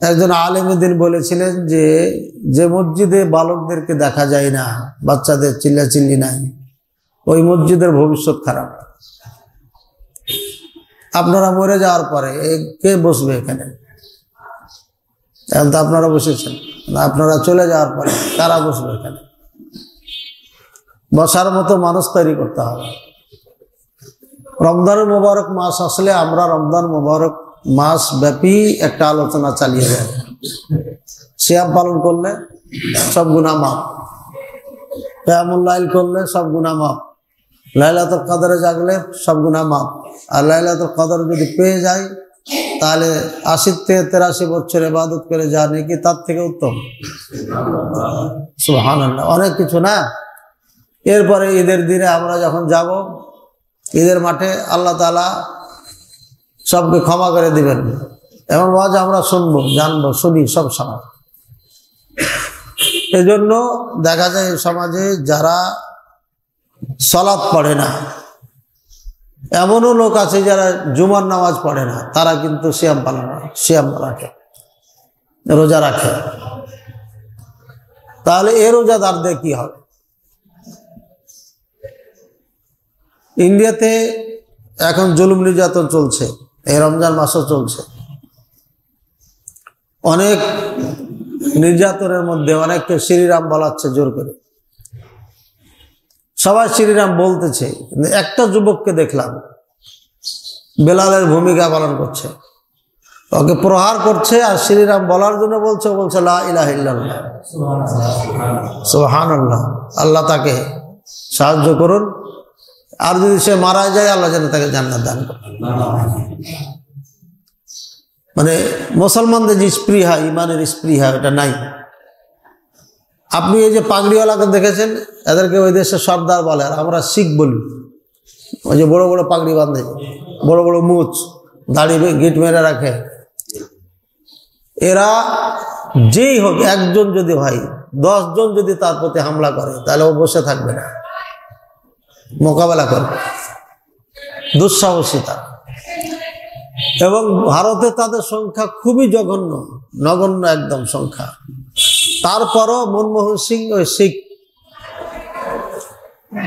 একজন আলেমুদ্দিন বলেছিলেন যে যে মসজিদে বালকদেরকে দেখা যায় না, বাচ্চাদের চিল্লাচিল্লি নাই, ওই মসজিদের ভবিষ্যৎ খারাপ। আপনারা মরে যাওয়ার পরে কে বসবে এখানে? এখন তো আপনারা বসেছেন, আপনারা চলে যাওয়ার পরে কারা বসবে এখানে? বসার মতো মানুষ তৈরি করতে হবে। রমজান মোবারক মাস আসলে আমরা রমজান মোবারক মাস ব্যাপী একটা আলোচনা চালিয়ে যায়। সিয়াম পালন করলে সব গুনাহ মাফ, কিয়ামুল লাইল করলে সব গুনাহ মাফ, লাইলাতুল কদরে জাগলে সব গুনাহ মাফ। আর লাইলাতুল কদর যদি পেয়ে যায় তাহলে ৮০ থেকে ৮৩ বছর ইবাদত করে যা নাকি তার থেকে উত্তম। সুবহানাল্লাহ, অনেক কিছু না। এরপরে ঈদের দিনে আমরা যখন যাব ঈদের মাঠে, আল্লাহ তাআলা সবকে ক্ষমা করে দিবেন। এমন ওয়াজ আমরা শুনবো, জানবো, শুনি সব সময়। এজন্য দেখা যায় সমাজে যারা সালাত পড়ে না, এমনও লোক আছে যারা জুমার নামাজ পড়ে না, তারা কিন্তু সিয়াম রাখে, রোজা রাখে। তাহলে এ রোজাদারদের কি হবে? ইন্ডিয়াতে এখন জুলুম নির্যাতন চলছে, এই রমজান মাসও চলছে। অনেক নির্যাতনের মধ্যে অনেককে শ্রীরাম বলাচ্ছে জোর করে, সবাই শ্রীরাম বলতেছে। একটা যুবককে দেখলাম বেলালের ভূমিকা পালন করছে, ওকে প্রহার করছে আর শ্রীরাম বলার জন্য বলছে লা ইলাহা ইল্লাল্লাহ, সুবহানাল্লাহ। আল্লাহ তাকে সাহায্য করুন, আর যদি সে মারা যায় আল্লাহ যেন তাকে জান্নাত দান করেন। মানে মুসলমানদের যে স্পৃহা, ইমানের স্পৃহা, এটা নাই। আপনি এই যে পাগড়িওয়ালাকে দেখেছেন, এদেরকে ওই দেশে সর্দার বলে, আর আমরা শিখ বলি। ওই যে বড় বড় পাগড়ি বাঁধে, বড় বড় মুছ, দাড়ি গিট মেরে রাখে। এরা যেই হোক, একজন যদি হয়, 10 জন যদি তার প্রতি হামলা করে তাহলে ও বসে থাকবে না, মোকাবেলা করবে। দুঃসাহসিতা। এবং ভারতে তাদের সংখ্যা খুবই জঘন্য, নগণ্য একদম সংখ্যা। তারপরও মনমোহন সিং ওই শিখ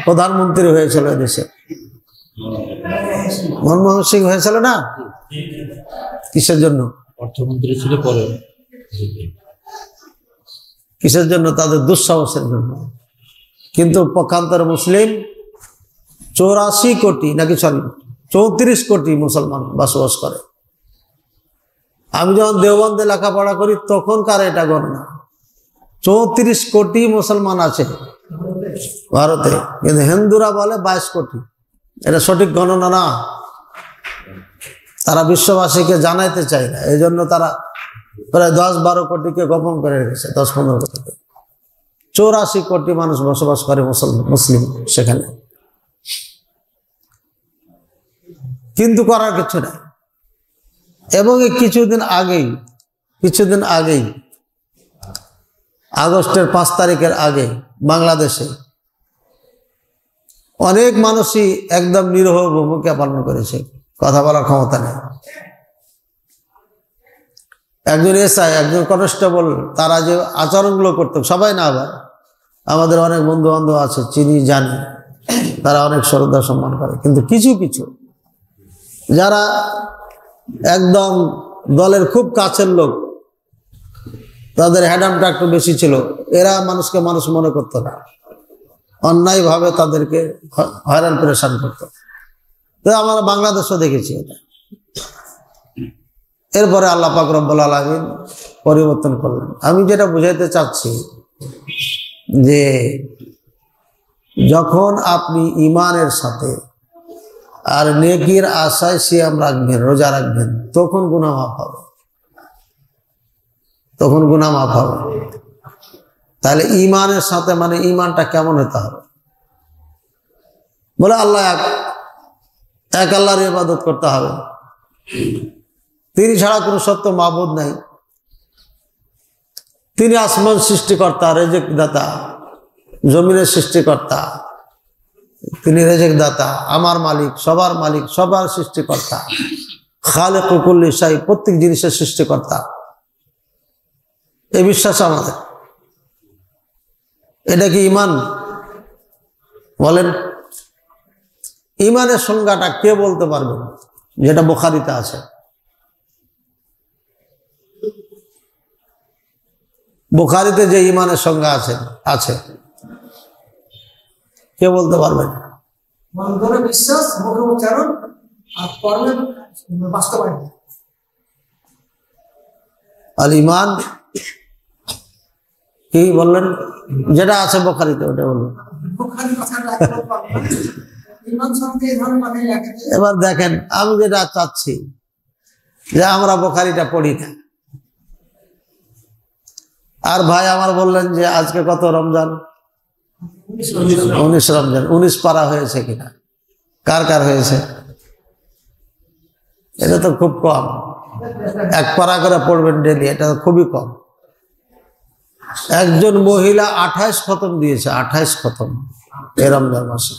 প্রধানমন্ত্রী হয়েছিল দেশে। মনমোহন সিং হয়েছিল না? কিসের জন্য? অর্থমন্ত্রী ছিল পরে। কিসের জন্য? তাদের দুঃসাহসের জন্য। কিন্তু পক্ষান্তরে মুসলিম 84 কোটি, নাকি 34 কোটি মুসলমান বসবাস করে। আমি যখন দেওবন্দে লেখাপড়া করি তখনকার এটা গণনা, 34 কোটি মুসলমান আছে ভারতে, কিন্তু হিন্দুরা বলে 22 কোটি। এটা সঠিক গণনা না, তারা বিশ্ববাসীকে জানাইতে চায় না। এই জন্য তারা প্রায় 10-12 কোটিকে গোপন করে রেখেছে, 10-15 কোটি। 84 কোটি মানুষ বসবাস করে মুসলিম সেখানে, কিন্তু করার কিছু নাই। এবং কিছুদিন আগেই আগস্টের 5 তারিখের আগে বাংলাদেশে অনেক মানুষই একদম নিরীহ ভূমিকা পালন করেছে, কথা বলার ক্ষমতা নেই। একজন এসআই, একজন কনস্টেবল, তারা যে আচরণগুলো করতো, সবাই না, আবার আমাদের অনেক বন্ধু বান্ধব আছে, চিনি, জানি, তারা অনেক শ্রদ্ধা সম্মান করে। কিন্তু কিছু যারা একদম দলের খুব কাছের লোক, তাদের হ্যাডামটা একটু বেশি ছিল, এরা মানুষকে মানুষ মনে করতো না, অন্যায়ভাবে তাদেরকে হয়রান পরেশান করতো। তো আমরা বাংলাদেশও দেখেছি এটা। এরপরে আল্লাহ পাক রব্বুল আলামিন পরিবর্তন করলেন। আমি যেটা বুঝাইতে চাচ্ছি যে যখন আপনি ইমানের সাথে আর নেকির আশায় সিয়াম রাখবেন, রোজা রাখবেন, তখন গুনাহ মাফ হবে, তখন গুনাহ মাফ হবে। তাহলে ইমানের সাথে, মানে ইমানটা কেমন হতে হবে? বলে আল্লাহ এক আল্লাহর ইবাদত করতে হবে, তিনি ছাড়া কোনো সত্য মাবুদ নাই। তিনি আসমান সৃষ্টিকর্তা, রেজেক দাতা, জমিনের সৃষ্টিকর্তা, তিনি রেজেক দাতা, আমার মালিক, সবার মালিক, সবার সৃষ্টিকর্তা, খালিক কুল্লি শাই, প্রত্যেক জিনিসের সৃষ্টিকর্তা। এই বিশ্বাস আমাদের। এটা কি ঈমান? বলেন, ঈমানের সংজ্ঞাটা কে বলতে পারবেন যেটা বুখারীতে আছে? বুখারীতে যে ঈমানের সংজ্ঞা আছে কে বলতে পারবেন? অন্তরে বিশ্বাস, মুখে উচ্চারণ, আর কর্মে বাস্তবায়ন। আল ঈমান কি বললেন? যেটা আছে বুখারীতে ওটা বলুন। বুখারীর কথাটা একবার পাবেন। ঈমান শব্দে এই ধরনের মানে লেখা আছে। এবার দেখেন, আমি যেটা চাচ্ছি যে আমরা বুখারীটা পড়ি না, আর ভাই আমার বললেন যে আজকে কত রমজান? 19 রমজান। 19 পারা হয়েছে কিনা? কার কার হয়েছে? এটা তো খুব কম। 1 পারা করে পড়বেন ডেলি, এটা তো খুবই কম। একজন মহিলা 28 খতম দিয়েছে, 28 খতম এই রমজান মাসে।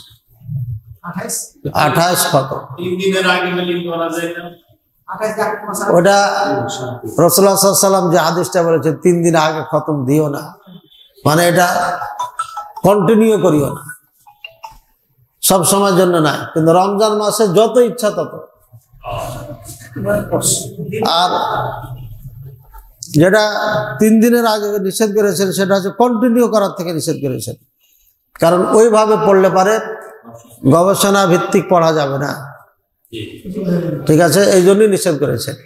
28 খতম। 3 দিনের আগে মিলিং করা যায় না? 28 ওটা রাসূলুল্লাহ সাল্লাল্লাহু আলাইহি ওয়াসাল্লাম যে হাদিসটা বলেছে 3 দিন আগে খতম দিও না, মানে এটা কন্টিনিউ করিও না, সব সময়ের জন্য না, কিন্তু রমজান মাসে যত ইচ্ছা তত। আর যেটা 3 দিনের আগে নিষেধ করেছেন সেটা হচ্ছে কন্টিনিউ করার থেকে নিষেধ করেছেন, কারণ ওইভাবে পড়লে পারে গবেষণা ভিত্তিক পড়া যাবে না, ঠিক আছে, এই জন্যই নিষেধ করেছেন।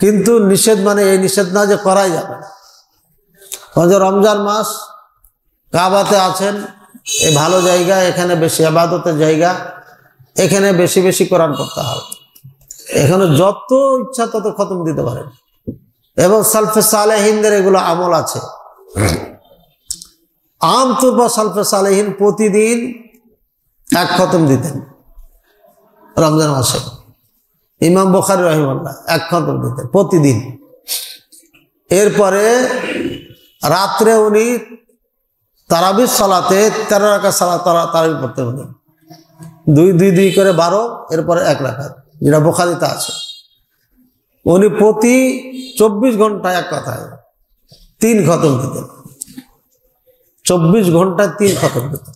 কিন্তু নিষেধ মানে এই নিষেধ না যে করাই যাবে না। রমজান মাস, কাবাতে আছেন, এই ভালো জায়গা, এখানে বেশি ইবাদতের জায়গা, এখানে বেশি বেশি কোরআন পড়তে হবে, এখানে যত ইচ্ছা তত খতম দিতে পারেন। এবং সালফে সালেহিনদের এগুলো আমল আছে। আমতৌর পর সালফে সালেহিন প্রতিদিন 1 খতম দিতেন রমজান মাসে। ইমাম বুখারী রাহিমাহুল্লাহ 1 খতম দিতেন প্রতিদিন। এরপরে রাত্রে উনি তারাবির সালাতে 13 রাকাত সালাত তারাবি পড়তে হতেন, 2 করে 12, এরপরে 1 রাকাত, যেটা বুখারীতে আছে। উনি প্রতি 24 ঘন্টায়, এক কথায় 3 খতম দিতেন। 24 ঘন্টায় 3 খতম দিতেন।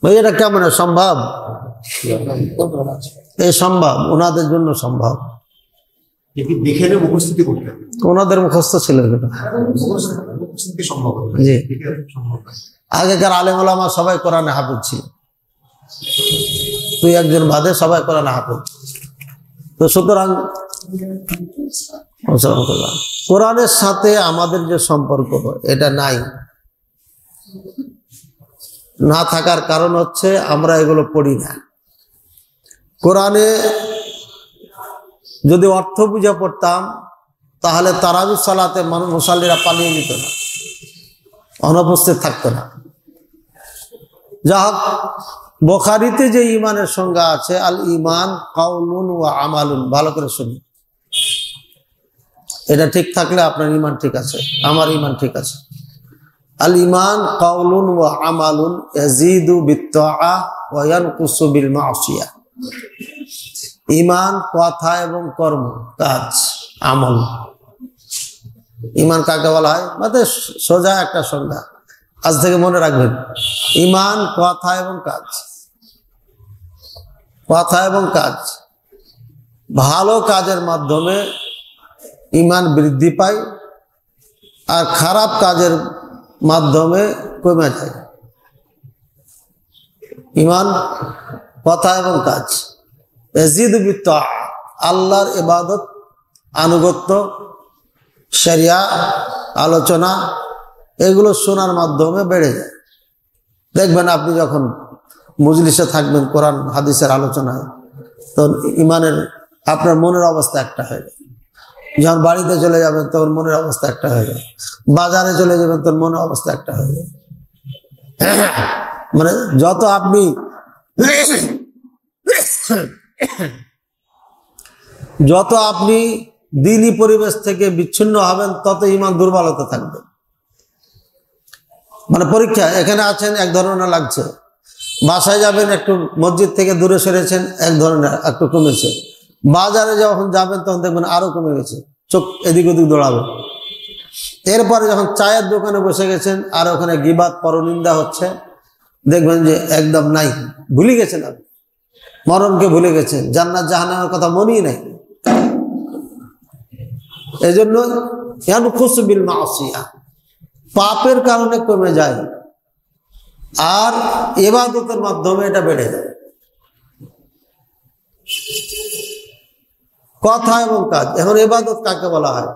ভাই এটা কেমন সম্ভব? এই সম্ভব, ওনাদের জন্য সম্ভব। দেখে নিয়ে মুখস্থিতি করতে হবে। ওনাদের মুখস্থ ছিল এটা, মুখস্থিতি সম্ভব হবে। জি। দেখে সম্ভব না। আগেকার আলেম ওলামা সবাই কোরআনে হাফেজ ছিল, তুই একজন বাদে সবাই কোরআনে হাফেজ। তো সুতরাং কোরআনের সাথে আমাদের যে সম্পর্ক এটা নাই, না থাকার কারণ হচ্ছে আমরা এগুলো পড়ি না। কোরআনে যদি অর্থ বুঝে পড়তাম তাহলে তারাবির সালাতে মুসাল্লিরা পালিয়ে যেত না, অনুপস্থিত থাকতো না। যা হোক, বুখারীতে যে ঈমানের সংজ্ঞা আছে, আল ঈমান কাউলুন ওয়া আমালুন, ভালো করে শুনি। এটা ঠিক থাকলে আপনার ঈমান ঠিক আছে, আমার ঈমান ঠিক আছে। আল ঈমান কাউলুন ওয়া আমালুন ইয়াজিদু বিত্তাআ ওয়া ইয়ানকুসু বিল মাসিয়া। ঈমান কথা এবং কর্ম, কাজ, আমল। ঈমান কাকে বলা হয়? মানে সোজা একটা সংজ্ঞা, আজ থেকে মনে রাখবেন। ঈমান কথা এবং কাজ, কথা এবং কাজ। ভালো কাজের মাধ্যমে ঈমান বৃদ্ধি পায়, আর খারাপ কাজের মাধ্যমে কমে যায়। ঈমান কথা এবং কাজ। ইয়াজিদু বিত্তাআ, আল্লাহর ইবাদত, আনুগত্য, শরিয়া, আলোচনা, এগুলো শোনার মাধ্যমে বেড়ে যায়। দেখবেন আপনি যখন মজলিসে থাকবেন কোরআন হাদিসের আলোচনায়, তো ঈমানের আপনার মনের অবস্থা একটা হয়ে যায়। যখন বাড়িতে চলে যাবেন তখন মনের অবস্থা একটা হয়ে যায়, বাজারে চলে যাবেন তখন মনের অবস্থা একটা হয়ে যায়। মানে যত আপনি দিনী পরিবেশ থেকে বিচ্ছিন্ন হবেন তত ঈমান দুর্বল হতে থাকবে। মানে পরীক্ষা, এখানে আছেন এক ধরনের লাগছে, বাসায় যাবেন একটু মসজিদ থেকে দূরে সরেছেন এক ধরনের একটু কমেছে, বাজারে যখন যাবেন তখন দেখবেন আরো কমে গেছে, চোখ এদিক ওদিক দৌড়াবে। এরপরে যখন চায়ের দোকানে বসে গেছেন আর ওখানে গিবাত পরনিন্দা হচ্ছে, দেখবেন যে একদম নাই, ভুলে গেছেন, আপনি মরণকে ভুলে গেছেন, জান্নাত জাহান্নামের কথা মনেই নাই। এই জন্য ইয়ানকুসু বিল মাসিয়া, পাপের কারণে কমে যায় আর ইবাদতের মাধ্যমে এটা বেড়ে যায়। কথা এবং কাজ। এখন ইবাদত কাকে বলা হয়?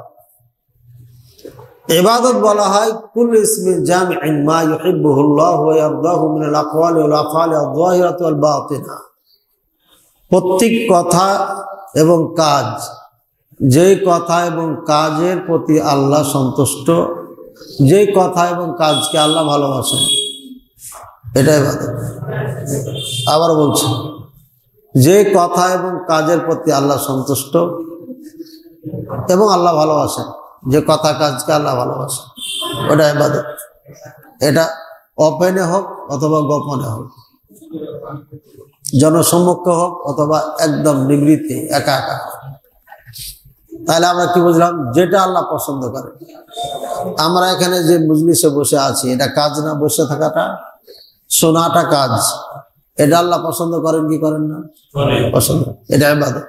ইবাদত বলা হয় কুল ইসমিন জামিউন মা ইউহিব্বুহুল্লাহু ওয়া ইয়ারদাহু মিনাল আকওয়ালি ওয়াল আফআলি আয-যাহিরাতি ওয়াল বাতিনা। প্রত্যেক কথা এবং কাজ, যেই কথা এবং কাজের প্রতি আল্লাহ সন্তুষ্ট, যেই কথা এবং কাজকে আল্লাহ ভালোবাসেন, এটাই ইবাদত। আবার বলছি, যে কথা এবং কাজের প্রতি আল্লাহ সন্তুষ্ট এবং আল্লাহ ভালোবাসেন, যে কথা কাজকে আল্লাহ ভালোবাসেন, ওটা ইবাদত। এটা ওপেনে হোক অথবা গোপনে হোক, জনসম্মুখে হোক অথবা একদম নিবৃত্তি একা একা হোক। তাহলে আমরা কি বুঝলাম? যেটা আল্লাহ পছন্দ করে। আমরা এখানে যে মজলিসে বসে আছি, এটা কাজ না? বসে থাকাটা, শোনাটা কাজ। এটা আল্লাহ পছন্দ করেন কি করেন না? পছন্দ। এটা ইবাদত।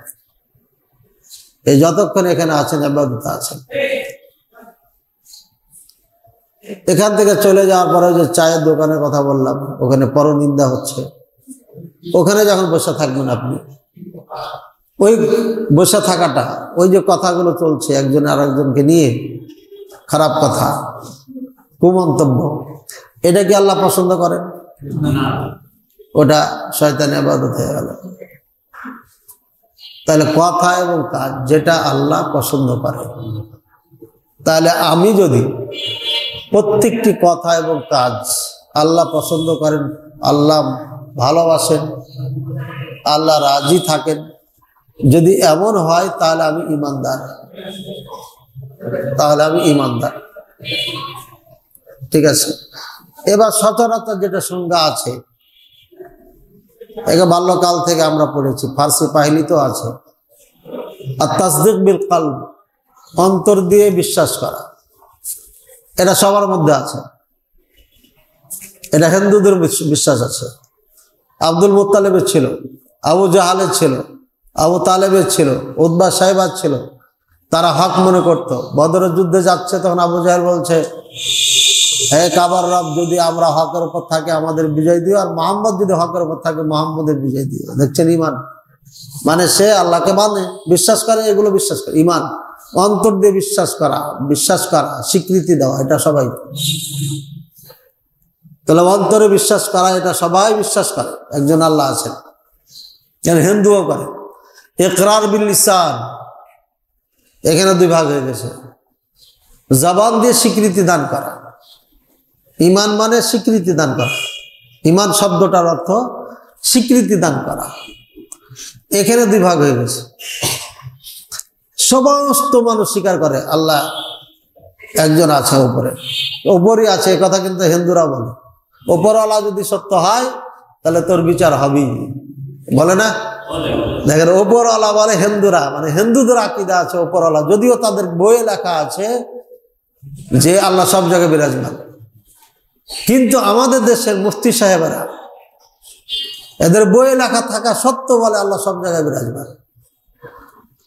এই যতক্ষণ এখানে আছেন ইবাদতে আছেন। এখান থেকে চলে যাওয়ার পরে যে চায়ের দোকানের কথা বললাম, ওখানে পরনিন্দা হচ্ছে, ওখানে যখন বসে থাকবেন আপনি, ওই বসে থাকাটা, ওই যে কথাগুলো চলছে একজন আর একজনকে নিয়ে, খারাপ কথা, কুমন্তব্য, এটা কি আল্লাহ পছন্দ করেন? ওটা শয়তানের ইবাদত হয়ে গেল। তাহলে কথা এবং কাজ যেটা আল্লাহ পছন্দ করে, তাহলে আমি যদি প্রত্যেকটি কথা এবং কাজ আল্লাহ পছন্দ করেন, আল্লাহ ভালোবাসেন, আল্লাহ রাজি থাকেন, যদি এমন হয় তাহলে আমি ঈমানদার, তাহলে আমি ঈমানদার। ঠিক আছে। এবার সচরাচর যেটা সংজ্ঞা আছে, এটা বাল্যকাল থেকে আমরা পড়েছি, ফার্সি পাহিলিতে আছে, আর তাসদীক বিল কলব, অন্তর দিয়ে বিশ্বাস করা। এটা সবার মধ্যে আছে। এটা হিন্দুদের বিশ্বাস আছে। আব্দুল মুত্তালিবের ছিল, আবু জাহালের ছিল, আবু তালেবের ছিল, উতবা সাহেবার ছিল। তারা হক মনে করত। বদরের যুদ্ধে যাচ্ছে, তখন আবু জাহেল বলছে, হে কাবার রব, যদি আমরা হকের উপর থাকে আমাদের বিজয় দিও, আর মোহাম্মদ যদি হকের উপর থাকে মোহাম্মদের বিজয় দিও। দেখছেন ঈমান মানে? সে আল্লাহকে মানে, বিশ্বাস করে, এগুলো বিশ্বাস করে। ঈমান অন্তর দিয়ে বিশ্বাস করা, স্বীকৃতি দেওয়া, এটা সবাই। তাহলে অন্তরে বিশ্বাস করা, এটা সবাই বিশ্বাস করে একজন আল্লাহ আছেন। হিন্দুও করে। ইকরার বিল লিসান, এখানে দুই ভাগ হয়ে গেছে। জবান দিয়ে স্বীকৃতি দান করা। ঈমান মানে স্বীকৃতি দান করা। ঈমান শব্দটার অর্থ স্বীকৃতি দান করা। এখানে দুই ভাগ হয়ে গেছে। সমস্ত মানুষ স্বীকার করে আল্লাহ একজন আছে, ওপরই আছে, এ কথা কিন্তু হিন্দুরা বলে। ওপরওয়ালা যদি সত্য হয় তাহলে তোর বিচার হবেই, বলে না? দেখেন, ওপরওয়ালা বলে হিন্দুরা, মানে হিন্দুদের আকীদা আছে ওপরওয়ালা, যদিও তাদের বইয়ে লেখা আছে যে আল্লাহ সব জায়গায় বিরাজমান। কিন্তু আমাদের দেশের মুফতি সাহেবেরা, এদের বইয়ে লেখা থাকা সত্য বলে আল্লাহ সব জায়গায় বিরাজমান।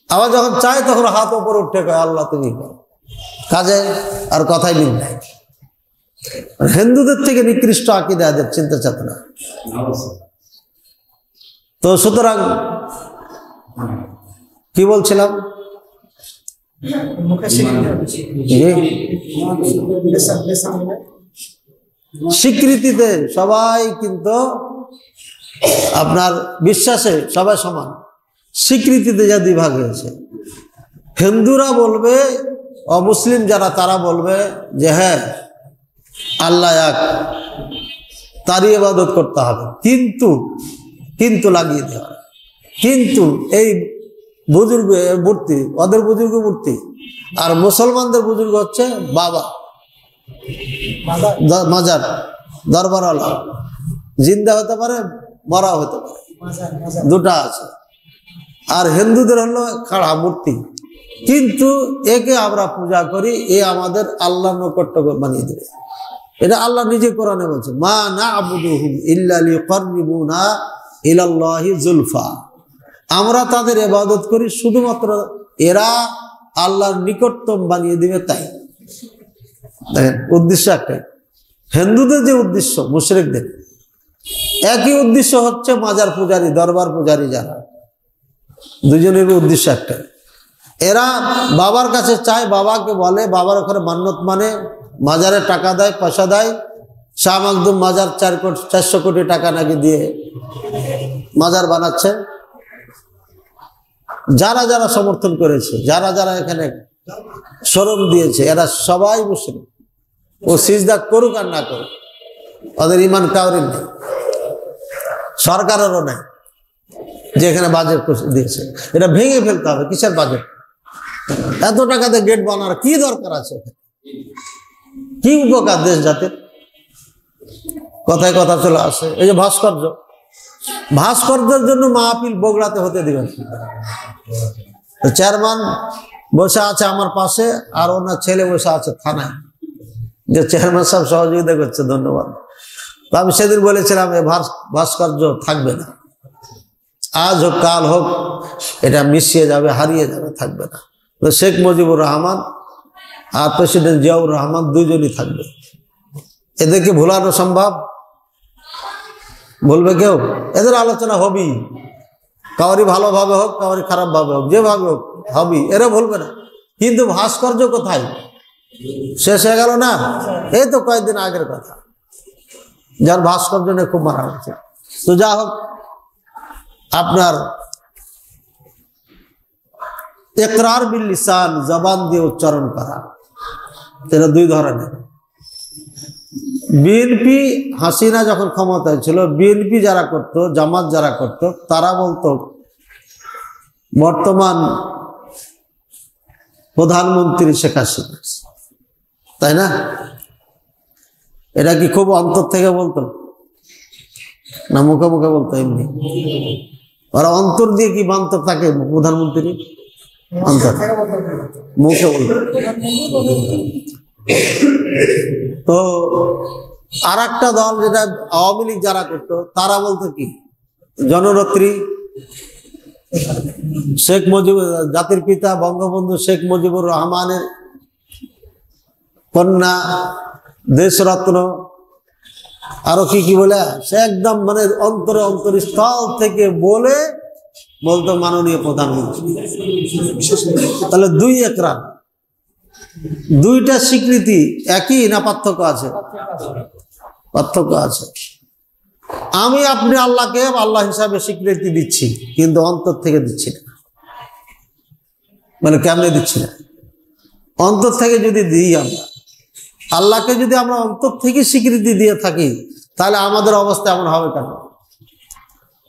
আবার যখন চায় তখন হাত ওপর উঠে কয় আল্লাহ তুমি করো, কাজে আর কথাই মিল নাই। হিন্দুদের থেকে নিকৃষ্ট আকীদা এদের, চিন্তা চেতনা। তো সুতরাং কি বলছিলাম? স্বীকৃতিতে সবাই কিন্তু আপনার বিশ্বাসে সবাই সমান। স্বীকৃতিতে যা দুই ভাগ হয়েছে। হিন্দুরা বলবে, অমুসলিম যারা তারা বলবে যে হ্যাঁ আল্লাহ এক, তারই ইবাদত করতে হবে, কিন্তু লাগিয়ে দেওয়া। কিন্তু এই বুজুর্গ মূর্তি, ওদের বুজুর্গ মূর্তি, আর মুসলমানদের বুজুর্গ হচ্ছে বাবা, মাজার, দরবারওয়ালা। জিন্দা হতে পারে, মরা হতে পারে, দুটা আছে। আর হিন্দুদের হলো খাড়া মূর্তি, কিন্তু একে আমরা পূজা করি, এ আমাদের আল্লাহ নৈকট্য বানিয়ে দেবে। এটা আল্লাহ নিজে কোরআনে বলছে, মা না'বুদুহুম ইল্লা লিয়ুকাররিবুনা ইলাল্লাহি যুলফা। আমরা তাদের ইবাদত করি শুধুমাত্র এরা আল্লাহর নিকটতম বানিয়ে দিবে তাই। দেখেন উদ্দেশ্য একটাই। হিন্দুদের যে উদ্দেশ্য, মুশরিকদের একই উদ্দেশ্য হচ্ছে মাজার পূজারী, দরবার পূজারী যারা, দুজনের উদ্দেশ্য একটাই। এরা বাবার কাছে চায়, বাবাকে বলে, বাবার ওখানে মান্যত মানে, মাজারে টাকা দেয়, পয়সা দেয়। শাহ মাকদুম মাজার 400 কোটি টাকা নাকি দিয়ে মাজার বানাচ্ছে। যারা যারা সমর্থন করেছে, যারা যারা এখানে শরম দিয়েছে, এরা সবাই মুশরিক। ও সিজদা করুক আর না করুক, ওদের ইমান কাউরির নেই, সরকারেরও নেই যে এখানে বাজেট দিয়েছে। এটা ভেঙে ফেলতে হবে। কিসের বাজেট? এত টাকাতে গেট বানানোর কি দরকার আছে? কি উপকার দেশ জাতির? কথায় কথা চলে আসে। এই যে ভাস্কর্য, ভাস্কর্যের জন্য মাহফিল বগুড়াতে হতে দিবেন। চেয়ারম্যান বসে আছে আমার পাশে, আর ওনার ছেলে বসে আছে থানায়, যে চেয়ারম্যান সাহেব সহযোগিতা করছে, ধন্যবাদ। তো আমি সেদিন বলেছিলাম এই ভাস্কর্য থাকবে না, আজ হোক কাল হোক এটা মিশিয়ে যাবে, হারিয়ে যাবে, থাকবে না। তো শেখ মুজিবুর রহমান আর প্রেসিডেন্ট জিয়াউর রহমান দুইজনই থাকবে। এদেরকে ভুলানো সম্ভব? বলবে কেউ? এদের আলোচনা হবেই, কাউরি ভালোভাবে হোক, কাউরি খারাপভাবে হোক, যেভাবে হোক হবি, এরা বলবে না। কিন্তু ভাস্কর্য কোথায়? শেষ হয়ে গেল না? এই তো কয়েকদিন আগের কথা, যার ভাস্কর্য নিয়ে খুব মারা হচ্ছে। তো যা হোক, আপনার ইকরার বিল লিসান, জবান দিয়ে উচ্চারণ করা, এটা দুই ধরনের। বিএনপি হাসিনা যখন ক্ষমতায় ছিল, বিএনপি যারা করত, জামাত যারা করত, তারা বলতো বর্তমান প্রধানমন্ত্রী শেখ হাসিনা, তাই না? এটা কি খুব অন্তর থেকে বলতো না মুখে মুখে বলতো? এমনি ওরা অন্তর দিয়ে কি মানত তাকে প্রধানমন্ত্রী? অন্তর, মুখে বলতো। তো আর একটা দল যেটা আওয়ামী লীগ যারা করতো, তারা বলতো কি জননেত্রী শেখ মুজিবুর, জাতির পিতা বঙ্গবন্ধু শেখ মুজিবুর রহমানের কন্যা, দেশরত্ন, আরো কি কি বলে, সে একদম মানে অন্তরে অন্তরস্থল থেকে বলে বলতো মাননীয় প্রধানমন্ত্রী। তাহলে দুই একরার, দুইটা স্বীকৃতি একই না পার্থক্য আছে? পার্থক্য আছে। আমি আপনি আল্লাহকে আল্লাহ হিসাবে স্বীকৃতি দিচ্ছি, কিন্তু অন্তর থেকে দিচ্ছি না। মানে কেমনে দিচ্ছি না? অন্তর থেকে যদি দিই, আমরা আল্লাহকে যদি আমরা অন্তর থেকে স্বীকৃতি দিয়ে থাকি, তাহলে আমাদের অবস্থা এমন হবে কেন?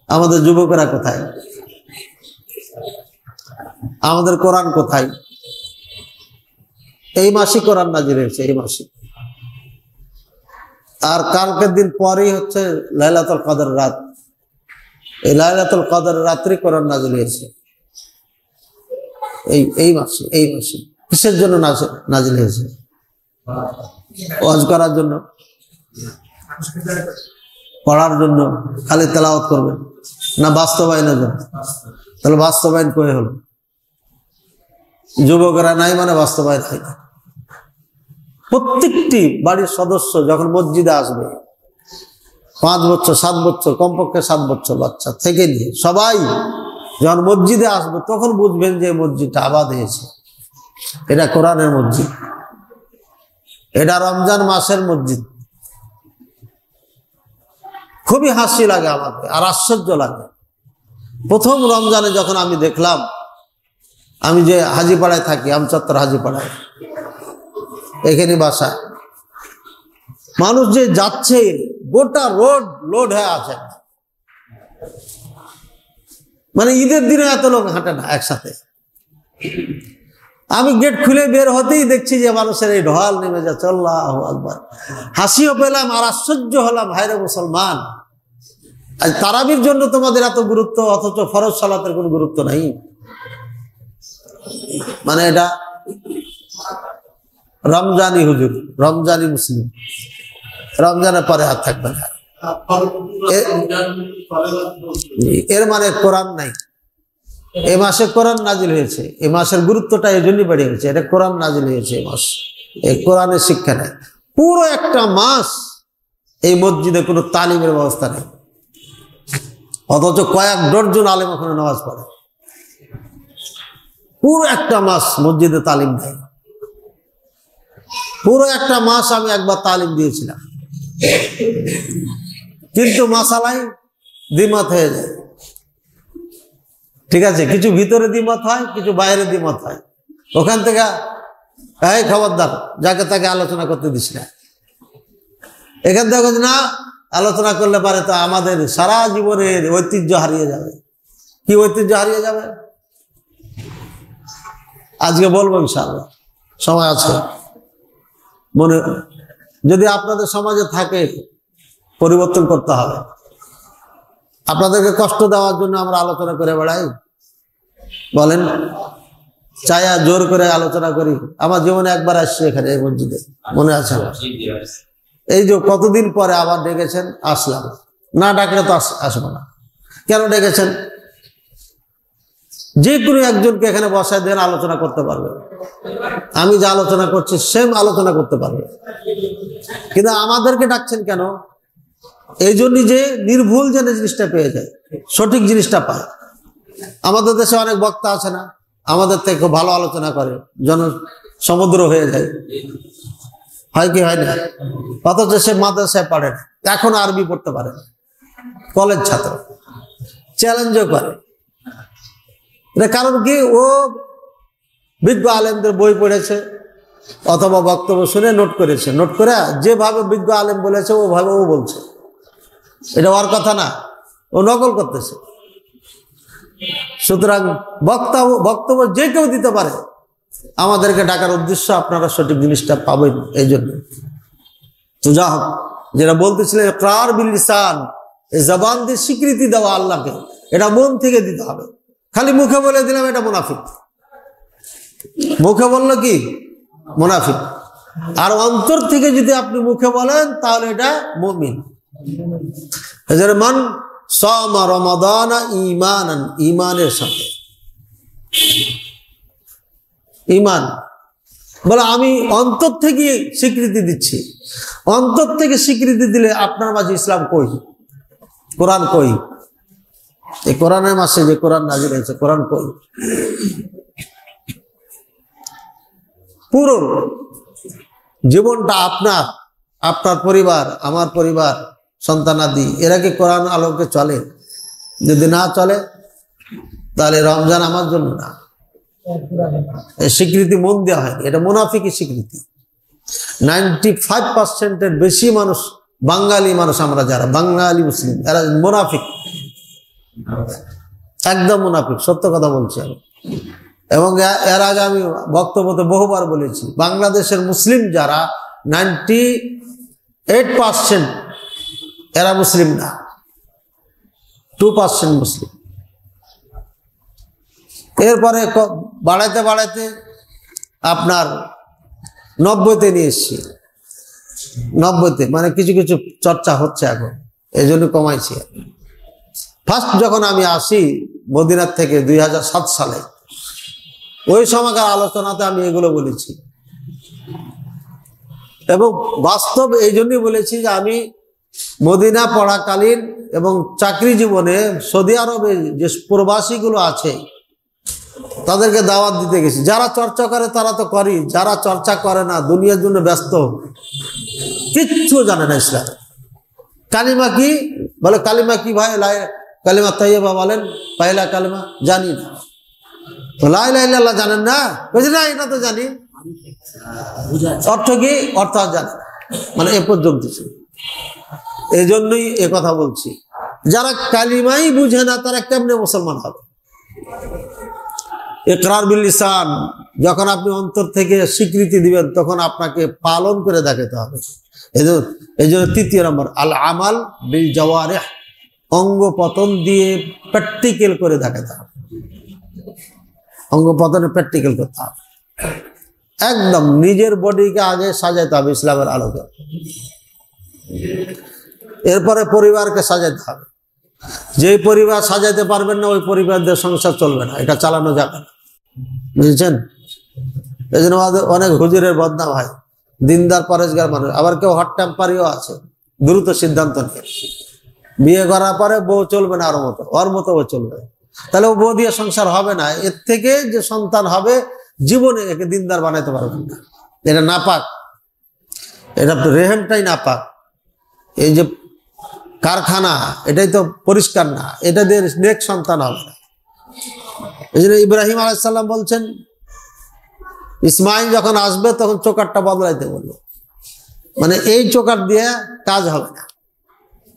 আমাদের যুবকেরা কোথায়? আমাদের কোরআন কোথায়? এই মাসে কোরআন নাজিল হয়েছে, এই মাসে। আর কালকের দিন পরেই হচ্ছে লাইলাতুল কদর রাত। এই লাইলাতুল কদর রাত্রি কোরআন নাজিল হয়েছে এই মাসে। এই মাসে কিসের জন্য নাজিল হয়েছে? ওয়াজ করার জন্য, পড়ার জন্য, খালি তেলাওয়াত করবেন না বাস্তবায়নের জন্য? তাহলে বাস্তবায়ন কই হলো? যুবকেরা নাই মানে বাস্তবায়ন হয় না। প্রত্যেকটি বাড়ির সদস্য যখন মসজিদে আসবে, 5 বছর 7 বছর, কমপক্ষে 7 বছর বাচ্চা থেকে নিয়ে সবাই যখন মসজিদে আসবে, তখন বুঝবেন যে মসজিদটা আবাদ হয়েছে। এটা কোরআনের মসজিদ, এটা রমজান মাসের মসজিদ। খুবই হাসি লাগে আমাকে, আর আশ্চর্য লাগে। প্রথম রমজানে যখন আমি দেখলাম, আমি যে হাজিপাড়ায় থাকি, আমচত্বর হাজিপাড়ায়, এখানে বাসা, মানুষ যে যাচ্ছে, গোটা রোড লোড হয়ে আছে। মানে ঈদের দিনে এত লোক হাঁটে না একসাথে। আমি গেট খুলে বের হতেই দেখছি যে মানুষের এই ঢল নেমে যাচ্ছে। আল্লাহু আকবার। হাসিও পেলাম আর আশ্চর্য হলাম, ভাইরে মুসলমান, আজ তারাবির জন্য তোমাদের এত গুরুত্ব, অথচ ফরজ সালাতের কোনো গুরুত্ব নাই। মানে এটা রমজানি হুজুর, রমজানি মুসলিম, রমজানের পরে আর থাকবে না। এর মানে কোরআন নাই। এ মাসে কোরআন নাজিল হয়েছে, এ মাসের গুরুত্বটা এই জন্যই বেড়ে গেছে, এটা কোরআন নাজিল হয়েছে এই মাস, এই কোরআনের শিক্ষা নেই। পুরো একটা মাস এই মসজিদে কোনো তালিমের ব্যবস্থা নেই, অথচ কয়েক ডজন আলেম ওখানে নামাজ পড়ে। পুরো একটা মাস মসজিদে তালিম নেই। পুরো একটা মাস আমি একবার তালিম দিয়েছিলাম, কিন্তু মাসালাই দ্বিমত হয়ে যায়। ঠিক আছে, কিছু ভিতরে দ্বিমত হয়, কিছু বাইরে দ্বিমত হয়। ওখান থেকে এই খবরদার, যাকে তাকে আলোচনা করতে দিস না। এখান থেকে না আলোচনা করলে পারে তো আমাদের সারা জীবনের ঐতিহ্য হারিয়ে যাবে। কি ঐতিহ্য হারিয়ে যাবে আজকে বলবো ইনশাআল্লাহ, সময় আছে। মনে যদি আপনাদের সমাজে থাকে পরিবর্তন করতে হবে। আপনাদেরকে কষ্ট দেওয়ার জন্য আমরা আলোচনা করে বেড়াই, বলেন চায়া জোর করে আলোচনা করি। আমার জীবনে একবার আসছি এখানে এই মসজিদে, মনে আছে আমার। এই যে কতদিন পরে আবার ডেকেছেন, আসলাম। না ডাকলে তো আসবো না। কেন ডেকেছেন? যে কোনো একজনকে এখানে বসায় দেন, আলোচনা করতে পারবে। আমি যা আলোচনা করছি সেম আলোচনা করতে পারবে, কিন্তু আমাদেরকে ডাকছেন কেন? এই জন্যই যে নির্ভুল যেন জিনিসটা পেয়ে যায়, সঠিক জিনিসটা পায়। আমাদের দেশে অনেক বক্তা আছে না, আমাদের থেকে খুব ভালো আলোচনা করে, সমুদ্র হয়ে যায়, হয় কি হয় না? অথচ সে মাদ্রাসায় পড়ে না, এখন আরবি পড়তে পারে না, কলেজ ছাত্র, চ্যালেঞ্জও করে। কারণ কি? ও বিজ্ঞ আলেমদের বই পড়েছে অথবা বক্তব্য শুনে নোট করেছে, নোট করে যেভাবে বিজ্ঞ আলেম বলেছে ওভাবে ও বলছে। এটা ওর কথা না, ও নকল করতেছে। সুতরাং বক্তব্য যে কেউ দিতে পারে। আমাদেরকে ডাকার উদ্দেশ্য আপনারা সঠিক জিনিসটা পাবেন, এই জন্য। তো যা হোক, যেটা বলতেছিলেন ইকরার বিল লিসান, এই জবান দিয়ে স্বীকৃতি দেওয়া আল্লাহকে, এটা মন থেকে দিতে হবে। খালি মুখে বলে দিলাম এটা মুনাফিক, মুখে বললো কি মুনাফিক। আর অন্তর থেকে যদি আপনি মুখে বলেন তাহলে এটা মুমিন। মান সামা রমাদানা ঈমানান, ঈমানের সাথে। ঈমান বলে আমি অন্তর থেকে স্বীকৃতি দিচ্ছি। অন্তর থেকে স্বীকৃতি দিলে আপনার মাঝে ইসলাম কই, কোরআন কই? এই কোরআনের মাসে যে কোরআন নাজিল হয়েছে, কোরআন কই? পুরো জীবনটা আপনার, আপনার পরিবার, আমার পরিবার, সন্তানাদি, এরা কি কোরআন আলোকে চলে? যদি না চলে তাহলে রমজান আমার জন্য না। স্বীকৃতি মন দেওয়া হয়নি, এটা মুনাফিকি স্বীকৃতি। 95% বেশি মানুষ, বাঙালি মানুষ, আমরা যারা বাঙালি মুসলিম, এরা মুনাফিক, একদম মুনাফিক। সত্য কথা বলছি আমি। এবং এর আগে আমি বক্তব্যতে বহুবার বলেছি, বাংলাদেশের মুসলিম যারা 98% এরা মুসলিম না, 2% মুসলিম। এরপরে বাড়াইতে বাড়াইতে আপনার 90-তে নিয়ে এসছি। 90-তে মানে কিছু কিছু চর্চা হচ্ছে এখন, এই জন্য কমাইছি। ফার্স্ট যখন আমি আসি মদিনার থেকে 2007 সালে, ওই সময়কার আলোচনাতে আমি এগুলো বলেছি। এবং বাস্তব এই জন্যই বলেছি যে আমি মদিনা পড়াকালীন এবং চাকরি জীবনে সৌদি আরবে যে প্রবাসীগুলো আছে তাদেরকে দাওয়াত দিতে গেছি। যারা চর্চা করে তারা তো করি, যারা চর্চা করে না, দুনিয়ার জন্য ব্যস্ত, কিচ্ছু জানে না ইসলাম। কালিমা কি বলে? কালিমা কি ভাই? কালিমা তাইয়্যিবা বলেন, পয়লা কালিমা জানি না। লা ইলাহা ইল্লাল্লাহ জানেন না? বলছি না, এটা তো জানি। অর্থ কি? অর্থ জানে, মানে এ পর্যন্ত। এই জন্যই এ কথা বলছি, যারা কালিমাই বুঝে না তারা কেমনে মুসলমান হবে? ইকরার বিল লিসান, যখন আপনি অন্তর থেকে স্বীকৃতি দিবেন তখন আপনাকে পালন করে দেখাতে হবে। এই জন্য 3 নম্বর আল আমাল বিল জাওয়ারিহ, অঙ্গ পতন দিয়ে প্র্যাকটিক্যাল করে দেখাতে হবে। অঙ্গ প্রত্যঙ্গ প্র্যাকটিক্যাল করতে হবে, একদম নিজের বডিকে আগে সাজাইতে হবে ইসলামের আলোকে, এরপরে পরিবারকে সাজাইতে হবে। যেই পরিবার সাজাইতে পারবেন না ওই পরিবারদের সংসার চলবে না, এটা চালানো যাবে না, বুঝেছেন? এই জন্য অনেক হুজুরের বদনাম হয়, দিনদার পরেশগার মানুষ, আবার কেউ হট টেম্পারিও আছে, দ্রুত সিদ্ধান্ত নিয়ে বিয়ে করার পরে বউ চলবে না ওর মতো ও চলবে, তাহলে ও বউ দিয়ে সংসার হবে না। এর থেকে যে সন্তান হবে জীবনে একে দিনদার বানাইতে পারবেন না, এটা নাপাক, এটা রেহেমটাই নাপাক। এই যে কারখানা এটাই তো পরিষ্কার না, এটা দিয়ে নেক সন্তান হবে না। এই জন্য ইব্রাহিম আলাইহিস সালাম বলছেন ইসমাইল যখন আসবে তখন চোকারটা বদলাইতে বলবো, মানে এই চোকার দিয়ে কাজ হবে না,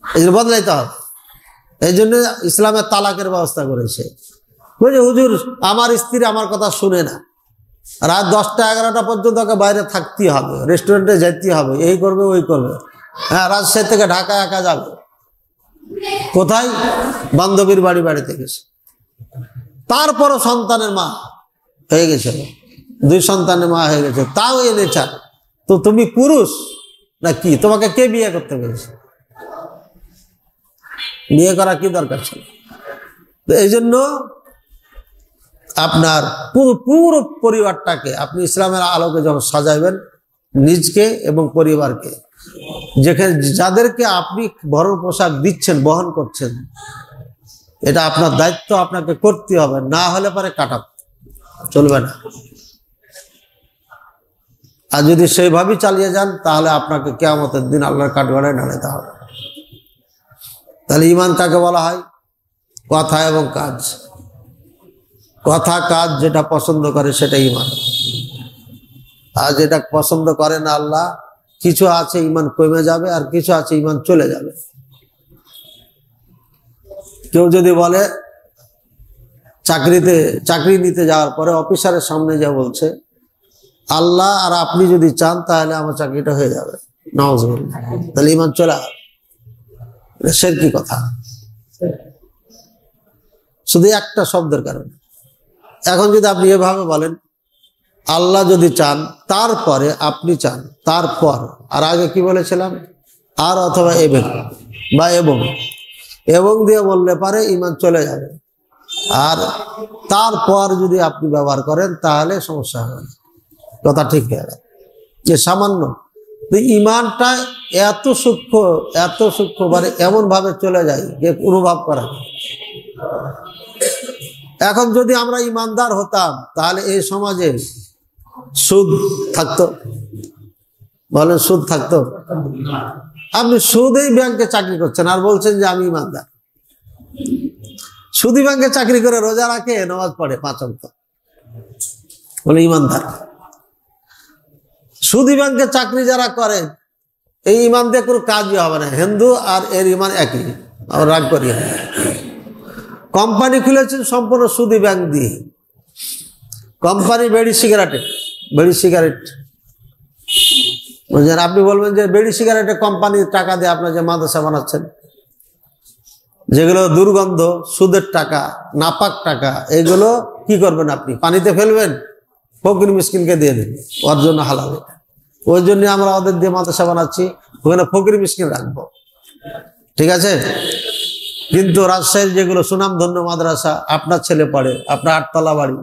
এই জন্য বদলাইতে হবে। এই জন্য ইসলামের তালাকের ব্যবস্থা করেছে। বুঝলি হুজুর আমার স্ত্রী আমার কথা শুনে না, রাত 10টা 11টা পর্যন্ত ওকে বাইরে থাকতেই হবে, রেস্টুরেন্টে যেতে হবে, এই করবে ওই করবে। হ্যাঁ, রাজশাহী থেকে ঢাকা একা যাবে, কোথায়? বান্ধবীর বাড়িতে গেছে, তারপরও সন্তানের মা হয়ে গেছে, 2 সন্তানের মা হয়ে গেছে, তাও এনে চান। তো তুমি পুরুষ না কি? তোমাকে কে বিয়ে করতে পেরেছে? বিয়ে করা কি দরকার ছিল? তো এই জন্য আপনার পুরো পরিবারটাকে আপনি ইসলামের আলোকে যখন সাজাইবেন, নিজকে এবং পরিবারকে, যেখানে যাদেরকে আপনি ভরণ পোশাক দিচ্ছেন, বহন করছেন, এটা আপনার দায়িত্ব, আপনাকে করতে হবে, না হলে পরে কাটা চলবে না। আর যদি সেইভাবেই চালিয়ে যান তাহলে আপনাকে কিয়ামতের দিন আল্লাহর কাঠগড়ায় দাঁড়াতে হবে। তাহলে ঈমান কাকে বলা হয়? কথা এবং কাজ। কথা কাজ যেটা পছন্দ করে সেটা ঈমান, আর যেটা পছন্দ করে না আল্লাহ, কিছু আছে ঈমান কমে যাবে আর কিছু আছে ঈমান চলে যাবে। কেউ যদি বলে চাকরি নিতে যাওয়ার পরে অফিসারের সামনে যা বলছে আল্লাহ আর আপনি যদি চান তাহলে আমার চাকরিটা হয়ে যাবে, নাউজুবিল্লাহ, তাহলে ঈমান চলে যাবে। শিরকি কথা, শুধু একটা শব্দের কারণে। এখন যদি আপনি এভাবে বলেন আল্লাহ যদি চান, তারপরে আপনি চান, তারপর, আর আগে কি বলেছিলাম? আর অথবা এবং দিয়ে বললে পারে ঈমান চলে যাবে। আর তারপর যদি আপনি ব্যবহার করেন তাহলে সমস্যা হবে না, কথা ঠিক হয়ে যাবে। যে সামান্য ঈমানটা এত সূক্ষ্ম মানে এমন ভাবে চলে যায় যে অনুভব করা। এখন যদি আমরা ঈমানদার হতাম তাহলে এই সমাজে সুদ থাকতো? বলেন, সুদ থাকতো? আপনি সুদেই ব্যাংকে চাকরি করছেন আর বলছেন যে আমি ঈমানদার। সুদি ব্যাংকে চাকরি করে রোজা রাখে, নামাজ পড়ে 5 ওয়াক্ত, বলে ঈমানদার। সুদি ব্যাংকে চাকরি যারা করে এই ঈমান দিয়ে কোনো কাজই হবে না। হিন্দু আর এর ঈমান একই, আমরা রাগ করি। কোম্পানি খুলেছেন সম্পূর্ণ সুদি ব্যাংক দিয়ে, কোম্পানি বিড়ি সিগারেট বুঝলেন। আপনি বলবেন যে বিড়ি সিগারেটে কোম্পানির টাকা দিয়ে আপনার যে মাদ্রাসা বানাচ্ছেন, যেগুলো দুর্গন্ধ, সুদের টাকা, নাপাক টাকা, এগুলো কি করবেন? আপনি পানিতে ফেলবেন, ফকির মিসকিনকে দিয়ে দেবেন, ওর জন্য হালাল। ওই জন্য আমরা ওদের দিয়ে মাদ্রাসা বানাচ্ছি, ওখানে ফকির মিসকিন রাখবো, ঠিক আছে? কিন্তু রাজশাহীর যেগুলো সুনামধন্য মাদ্রাসা, আপনার ছেলে পড়ে, আপনার 8 তলা বাড়ি,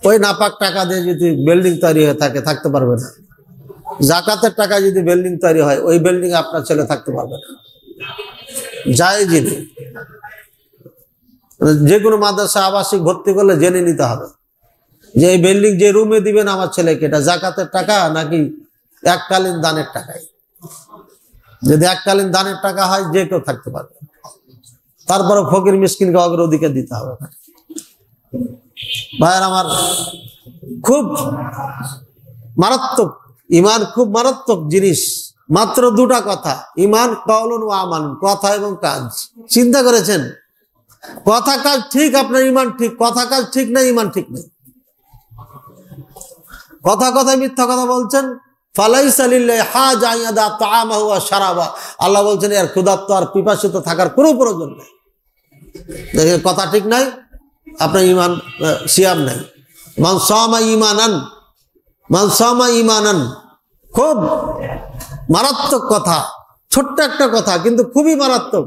ওই নাপাক টাকা দিয়ে যদি বিল্ডিং তৈরি হয়ে থাকে, থাকতে পারবে না। জাকাতের টাকা যদি বিল্ডিং তৈরি হয়, ওই বিল্ডিং আপনার ছেলে থাকতে পারবে না। জায়েজ নেই। যে কোনো মাদ্রাসা আবাসিক ভর্তি করলে জেনে নিতে হবে যে এই বিল্ডিং যে রুমে দিবেন আমার ছেলেকে, এটা জাকাতের টাকা নাকি এককালীন দানের টাকাই। যদি এককালীন দানের টাকা হয় যে কেউ থাকতে পারবে, তারপরে ফকির মিসকিনকে অগ্রাধিকার দিতে হবে। ভাইয়ের আমার, খুব মারাত্মক ঈমান, খুব মারাত্মক জিনিস। মাত্র 2টা কথা, ঈমান কওলুন ওয়া আমালুন, কথা এবং কাজ। চিন্তা করেছেন? কথা কাজ ঠিক, আপনার ঈমান ঠিক। কথা কাজ ঠিক না, ঈমান ঠিক নেই। কথায় মিথ্যা কথা বলছেন। ফালাইসা লিল্লাহি হাজা ইয়াদা তাআমাহু ওয়া শারাবা, আল্লাহ বলছেন এর ক্ষুধার্ত আর পিপাসিত থাকার কোনো প্রয়োজন নেই। দেখেন কথা ঠিক নাই, আপনার ইমান সিয়াম নাই। মান সামা ঈমানান, খুব মারাত্মক কথা, ছোট্ট একটা কথা কিন্তু খুবই মারাত্মক।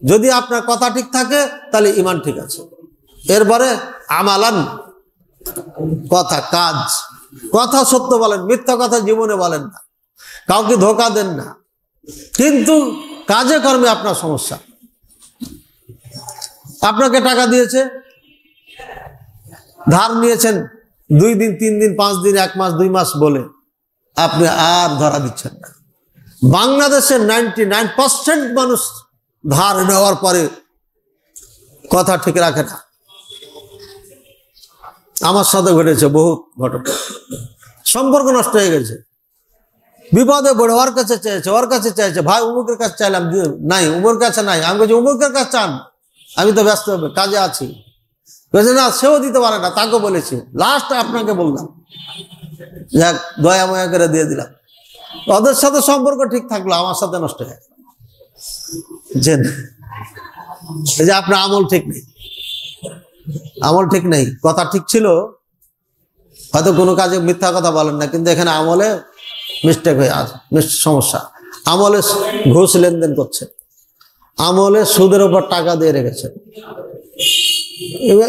যদি আপনার কথা ঠিক থাকে তাহলে ঈমান ঠিক আছে। এরপরে আমালান, কথা, কাজ, কথা সত্য বলেন, মিথ্যা কথা জীবনে বলেন না, কাউকে ধোঁকা দেন না, কিন্তু কাজে কর্মে আপনার সমস্যা। আপনাকে টাকা দিয়েছে, ধার নিয়েছেন 2 দিন 3 দিন 5 দিন 1 মাস 2 মাস বলে আপনি আর ধরা দিচ্ছেন না। বাংলাদেশের 99% মানুষ ধার নেওয়ার পরে কথা ঠিক রাখে না। আমার সাথে ঘটেছে বহু ঘটনা, সম্পর্ক নষ্ট হয়ে গেছে, বিপদে পড়ে ওর কাছে চাইছে, ভাই উমুকের কাছে চাইলাম, নাই, উমুর কাছে নাই। আমি বলছি উমুকের কাছে চান, আমি তো ব্যস্ত হবে, কাজে আছি। বলছে না, সেও দিতে পারে না, তাকে বলেছি, লাস্ট আপনাকে বললাম, যাক দয়া ময়া করে দিয়ে দিলাম। ওদের সাথে সম্পর্ক ঠিক থাকলো, আমার সাথে নষ্ট হয়ে গেল। এই যে আপনার আমল ঠিক নেই, কথা ঠিক ছিল, হয়তো কোনো কাজে মিথ্যা কথা বলেন না, কিন্তু এখানে আমলে মিস্টেক হয়ে আছে, সমস্যা। আমলে ঘুষ লেনদেন করছে, আমলে সুদের উপর টাকা দিয়ে রেখেছেন,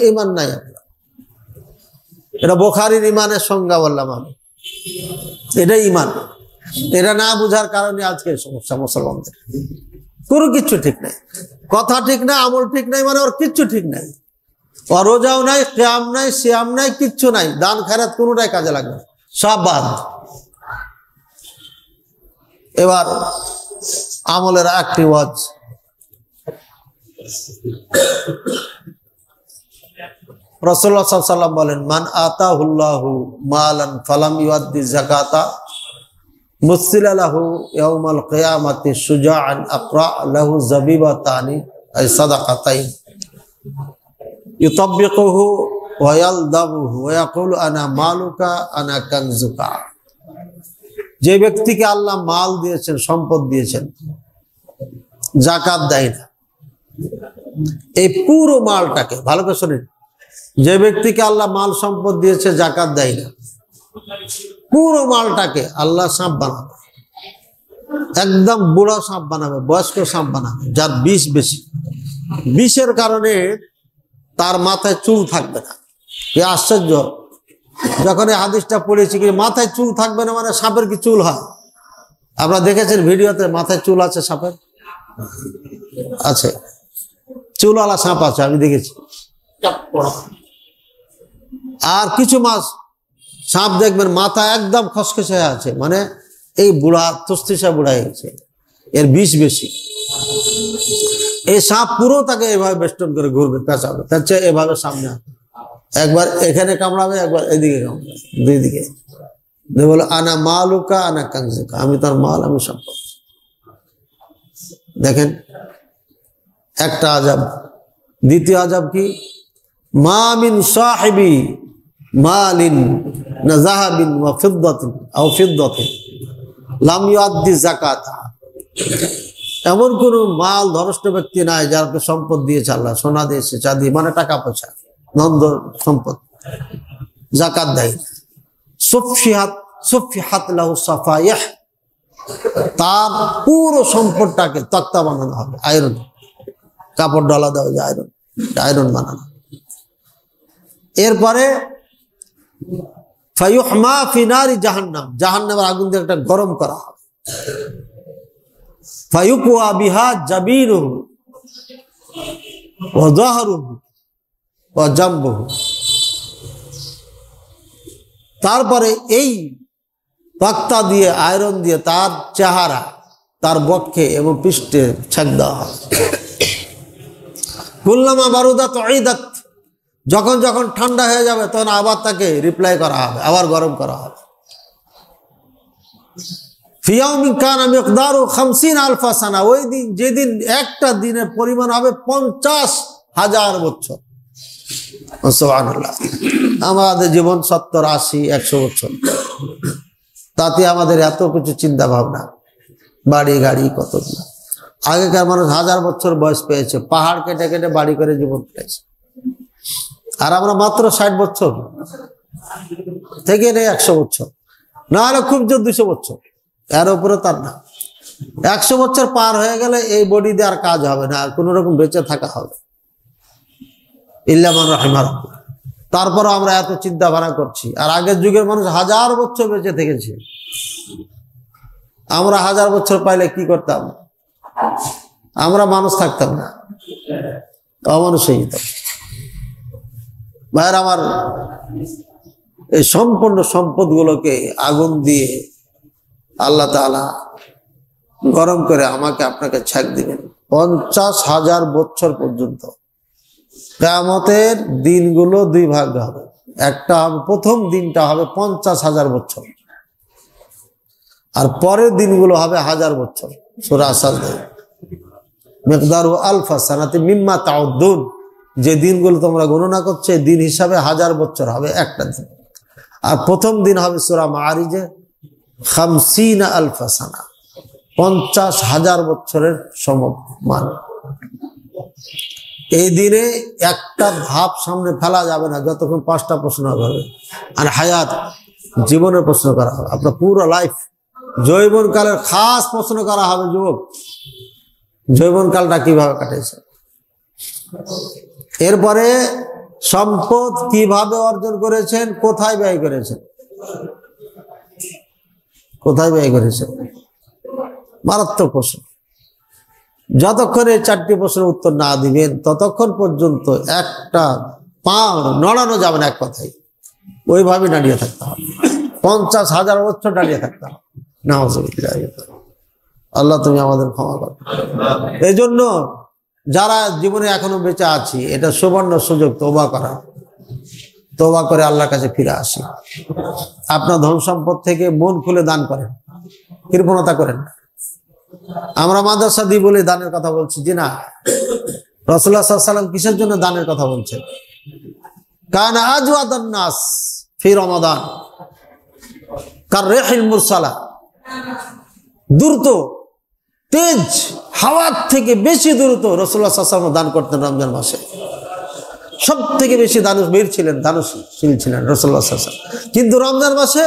ইমান নাই আপনার। এটা বুখারীর ইমানের সংজ্ঞা বললাম আমি, এটাই ইমান। এটা না বুঝার কারণে আজকে সমস্যা মুসলমানদের। কোনো কিচ্ছু ঠিক নাই, কথা ঠিক নাই, আমল ঠিক নাই, মানে ওর কিচ্ছু ঠিক নাই। ও রোজাও নাই, কিয়াম নাই, সিয়াম নাই, কিচ্ছু নাই, দান খায়রাত কোনোটাই কাজে লাগবে, সব বাদ। এবার আমলের একটি ওয়াজ, রাসূলুল্লাহ সাল্লাল্লাহু আলাইহি ওয়াসাল্লাম বলেন, মান আতাহুল্লাহু মালান ফালাম ইউআদ্দি যাকাতা মুসিলা লাহু ইয়াউমাল কিয়ামাতি শুজাআন আকরা লাহু যাবিবাতানি আই সাদাকাতাইন ইউতাব্বিকুহু ওয়া ইয়ালদাবুহু ওয়া ইয়াকুলু আনা মালুকা আনা কানজুকা। যে ব্যক্তিকে আল্লাহ মাল দিয়েছেন, সম্পদ দিয়েছেন, যাকাত দেয় না, এই পুরো মালটাকে, ভালো করে শুনুন, যে ব্যক্তিকে আল্লাহ মাল সম্পদ দিয়েছে, যাকাত দেয় না, পুরো মালটাকে আল্লাহ সাপ বানাবে, একদম বুড়া সাপ বানাবে, বয়স্ক সাপ বানাবে, যার বিষ বেশি। বিষের কারণে তার মাথায় চুল থাকবে না। এ আশ্চর্য, যখন এই হাদিসটা পড়েছি, কি মাথায় চুল থাকবে না মানে সাপের কি চুল হয়? আপনারা দেখেছেন ভিডিওতে, মাথায় চুল আছে সাপের, আছে, চুলওয়ালা সাপ আছে, আমি দেখেছি। আর কিছু মাস সাপ দেখবেন মাথা একদম খসখসে হয়ে আছে, মানে এই বুড়া তস্তিসা বুড়া হয়েছে, এর বিষ বেশি। এই সাপ পুরো তাকে এভাবে বেষ্টন করে ঘুরবে, পেঁচাবে, পেঁচে এভাবে সামনে, একবার এখানে কামড়াবে, একবার এদিকে কামড়াবে, দুই দিকে। বলে আনা মালুকা আনা কানজুকা, আমি তার মাল, আমি সম্পদ। দেখেন একটা আজাব। দ্বিতীয় আজাব কি? মা মিন সাহিবি মালিন না যাহাবিন ওয়া ফিদ্দাতিন আও ফিদ্দাতিন লাম ইউআদ্দি যাকাতা। এমন কোন মাল ধরষ্ট ব্যক্তি নাই যার সম্পদ দিয়েছে আল্লাহ, সোনা দিয়েছে, চাঁদি, মানে টাকা পয়সা, নন্দ সম্পদ, যাকাত দেয়। সুফিহাত লাহু সাফাইহ, তার পুরো সম্পদটাকে তক্তা বানানো হবে, আয়রন, কাপড় ডলা দেওয়া যায়, আয়রন বানানো। এরপরে ফায়ুহমা ফি নারি জাহান্নাম, জাহান্নামের আগুন দিয়ে একটা গরম করা হবে। ফায়ুকওয়া বিহা জাবিনুহু ওয়া যাহরুহু ওয়া জামবুহু। তারপরে এই তক্তা দিয়ে, আয়রন দিয়ে তার চেহারা, তার বক্ষে এবং পৃষ্ঠে ছেদ দেওয়া হবে। কুল্লামা বারুদাত উইদাত, যখন যখন ঠান্ডা হয়ে যাবে তখন আবার তাকে রিপ্লাই করা হবে, আবার গরম করা হবে। ফি ইয়াউমিন কানা মিকদারু 50,000 সানা, ওই দিন, যেদিন একটা দিনের পরিমাণ হবে 50,000 বছর। সুবহানাল্লাহ। আমাদের জীবন 70, 80, 100 বছর, তাতে আমাদের এত কিছু চিন্তা ভাবনা, বাড়ি গাড়ি কত। আগেকার মানুষ 1000 বছর বয়স পেয়েছে, পাহাড় কেটে কেটে বাড়ি করে জীবন পেয়েছে। আর আমরা মাত্র 60 বছর থেকে নেই 100 বছর, না হলে খুব জোর 200 বছর, এর উপরে তার না। 100 বছর পার হয়ে গেলে এই বডি দিয়ে আর কাজ হবে না, কোন রকম বেঁচে থাকা হবে ইল্লা মান রাহিমাহুল্লাহ। তারপর আমরা এত চিন্তা ভাবনা করছি, আর আগের যুগের মানুষ 1000 বছর বেঁচে থেকেছে। আমরা 1000 বছর পাইলে কি করতাম? আমরা মানুষ থাকতাম না, অমানুষ হয়ে যেতাম। ভাইয়ের আমার, এই সম্পূর্ণ সম্পদ গুলোকে আগুন দিয়ে আল্লাহ তাআলা গরম করে আমাকে আপনাকে ছাক দিবেন 50,000 বছর পর্যন্ত। কিয়ামতের দিনগুলো 2 ভাগ হবে, একটা হবে প্রথম দিনটা হবে 50,000 বছর, আর পরের দিনগুলো হবে 1000 বছর। সূরা সাজদা মিকদারু আলফা সানাতি মিম্মা তাউদ্দুন, যে দিনগুলো তোমরা গণনা করছো এই দিন হিসাবে 1000 বছর হবে একটা দিন। আর প্রথম দিন হবে সূরা মাআরিজে 50 আলফা সানা, 50,000 বছরের সমান। এই দিনে একটা ধাপ সামনে ফেলা যাবে না যতক্ষণ 5টা প্রশ্ন হবে। আর হায়াত, জীবনের প্রশ্ন করা হবে, আপনার পুরো লাইফ যৌবনকালের খাস প্রশ্ন করা হবে। যুবক, যৌবনকালটা কিভাবে কাটিয়েছে, এরপরে সম্পদ কিভাবে অর্জন করেছেন, কোথায় ব্যয় করেছেন, কোথায় ব্যয় করেছেন, মারাত্মক প্রশ্ন। যতক্ষণ এই 4টি প্রশ্নের উত্তর না দিবেন ততক্ষণ পর্যন্ত একটা পা নড়ানো যাবে না, এক কথায় ওইভাবে দাঁড়িয়ে থাকতে হবে, 50,000 বছর দাঁড়িয়ে থাকতে হবে। নাউযুবিল্লাহ। আল্লাহ তুমি আমাদের ক্ষমা করো। এই জন্য যারা জীবনে এখনো বেঁচে আছি, এটা সুবর্ণ সুযোগ তওবা করা, তওবা করে আল্লাহর কাছে ফিরে আসি। আপনার ধন সম্পদ থেকে মন খুলে দান করেন, কৃপণতা করেন না। আমরা মাদ্রাসা দিই বলে দানের কথা বলছি, জি না। রাসূলুল্লাহ সাল্লাল্লাহু আলাইহি ওয়াসাল্লাম কিসের জন্য দানের কথা বলছেন? কানা আজওয়াদান নাস ফি রমাদান কাররিহিল মুরসালা, দ্রুত তেজ হাওয়ার থেকে বেশি দ্রুত রাসূলুল্লাহ সাল্লাল্লাহু আলাইহি ওয়াসাল্লাম দান করতেন রমজান মাসে। সব থেকে বেশি দানশীল ছিলেন, দানশীল ছিলেন রাসূলুল্লাহ সাল্লাল্লাহু আলাইহি ওয়াসাল্লাম। কিন্তু রমজান মাসে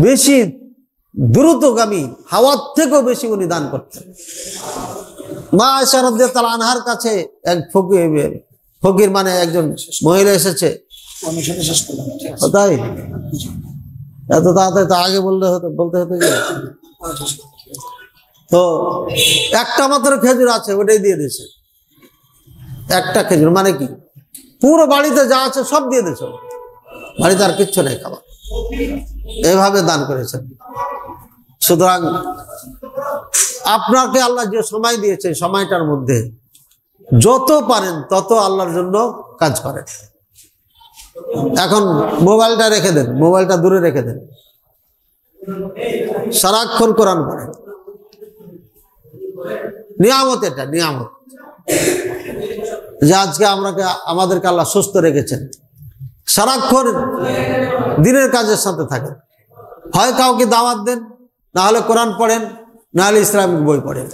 বেশি দ্রুতগামী, হাওয়ার থেকেও বেশি উনি দান করতেন। মা আয়েশা রাদিয়াল্লাহু তাআলা আনহার কাছে এক ফকির মানে একজন মহিলা এসেছে। তাই এত তাড়াতাড়ি তো আগে বলতে হতো যে, তো একটা মাত্র খেজুর আছে, ওটাই দিয়ে দিয়েছে। একটা খেজুর মানে কি, পুরো বাড়িতে যা আছে সব দিয়ে দিয়েছে, বাড়িতে আর কিচ্ছু নেই খাবার। এভাবে দান করেছেন। সুতরাং আপনাকে আল্লাহ যে সময় দিয়েছে, সময়টার মধ্যে যত পারেন তত আল্লাহর জন্য কাজ করেন। এখন মোবাইলটা রেখে দেন, মোবাইলটা দূরে রেখে দেন, সারাক্ষণ কোরআন পড়েন। নিয়ামত, এটা নিয়ামত যে আজকে আমাদেরকে আল্লাহ সুস্থ রেখেছেন। সারাক্ষণ দিনের কাজের সাথে থাকেন, হয় কাউকে দাওয়াত দেন, না হলে কোরআন পড়েন, না হলে ইসলামিক বই পড়েন।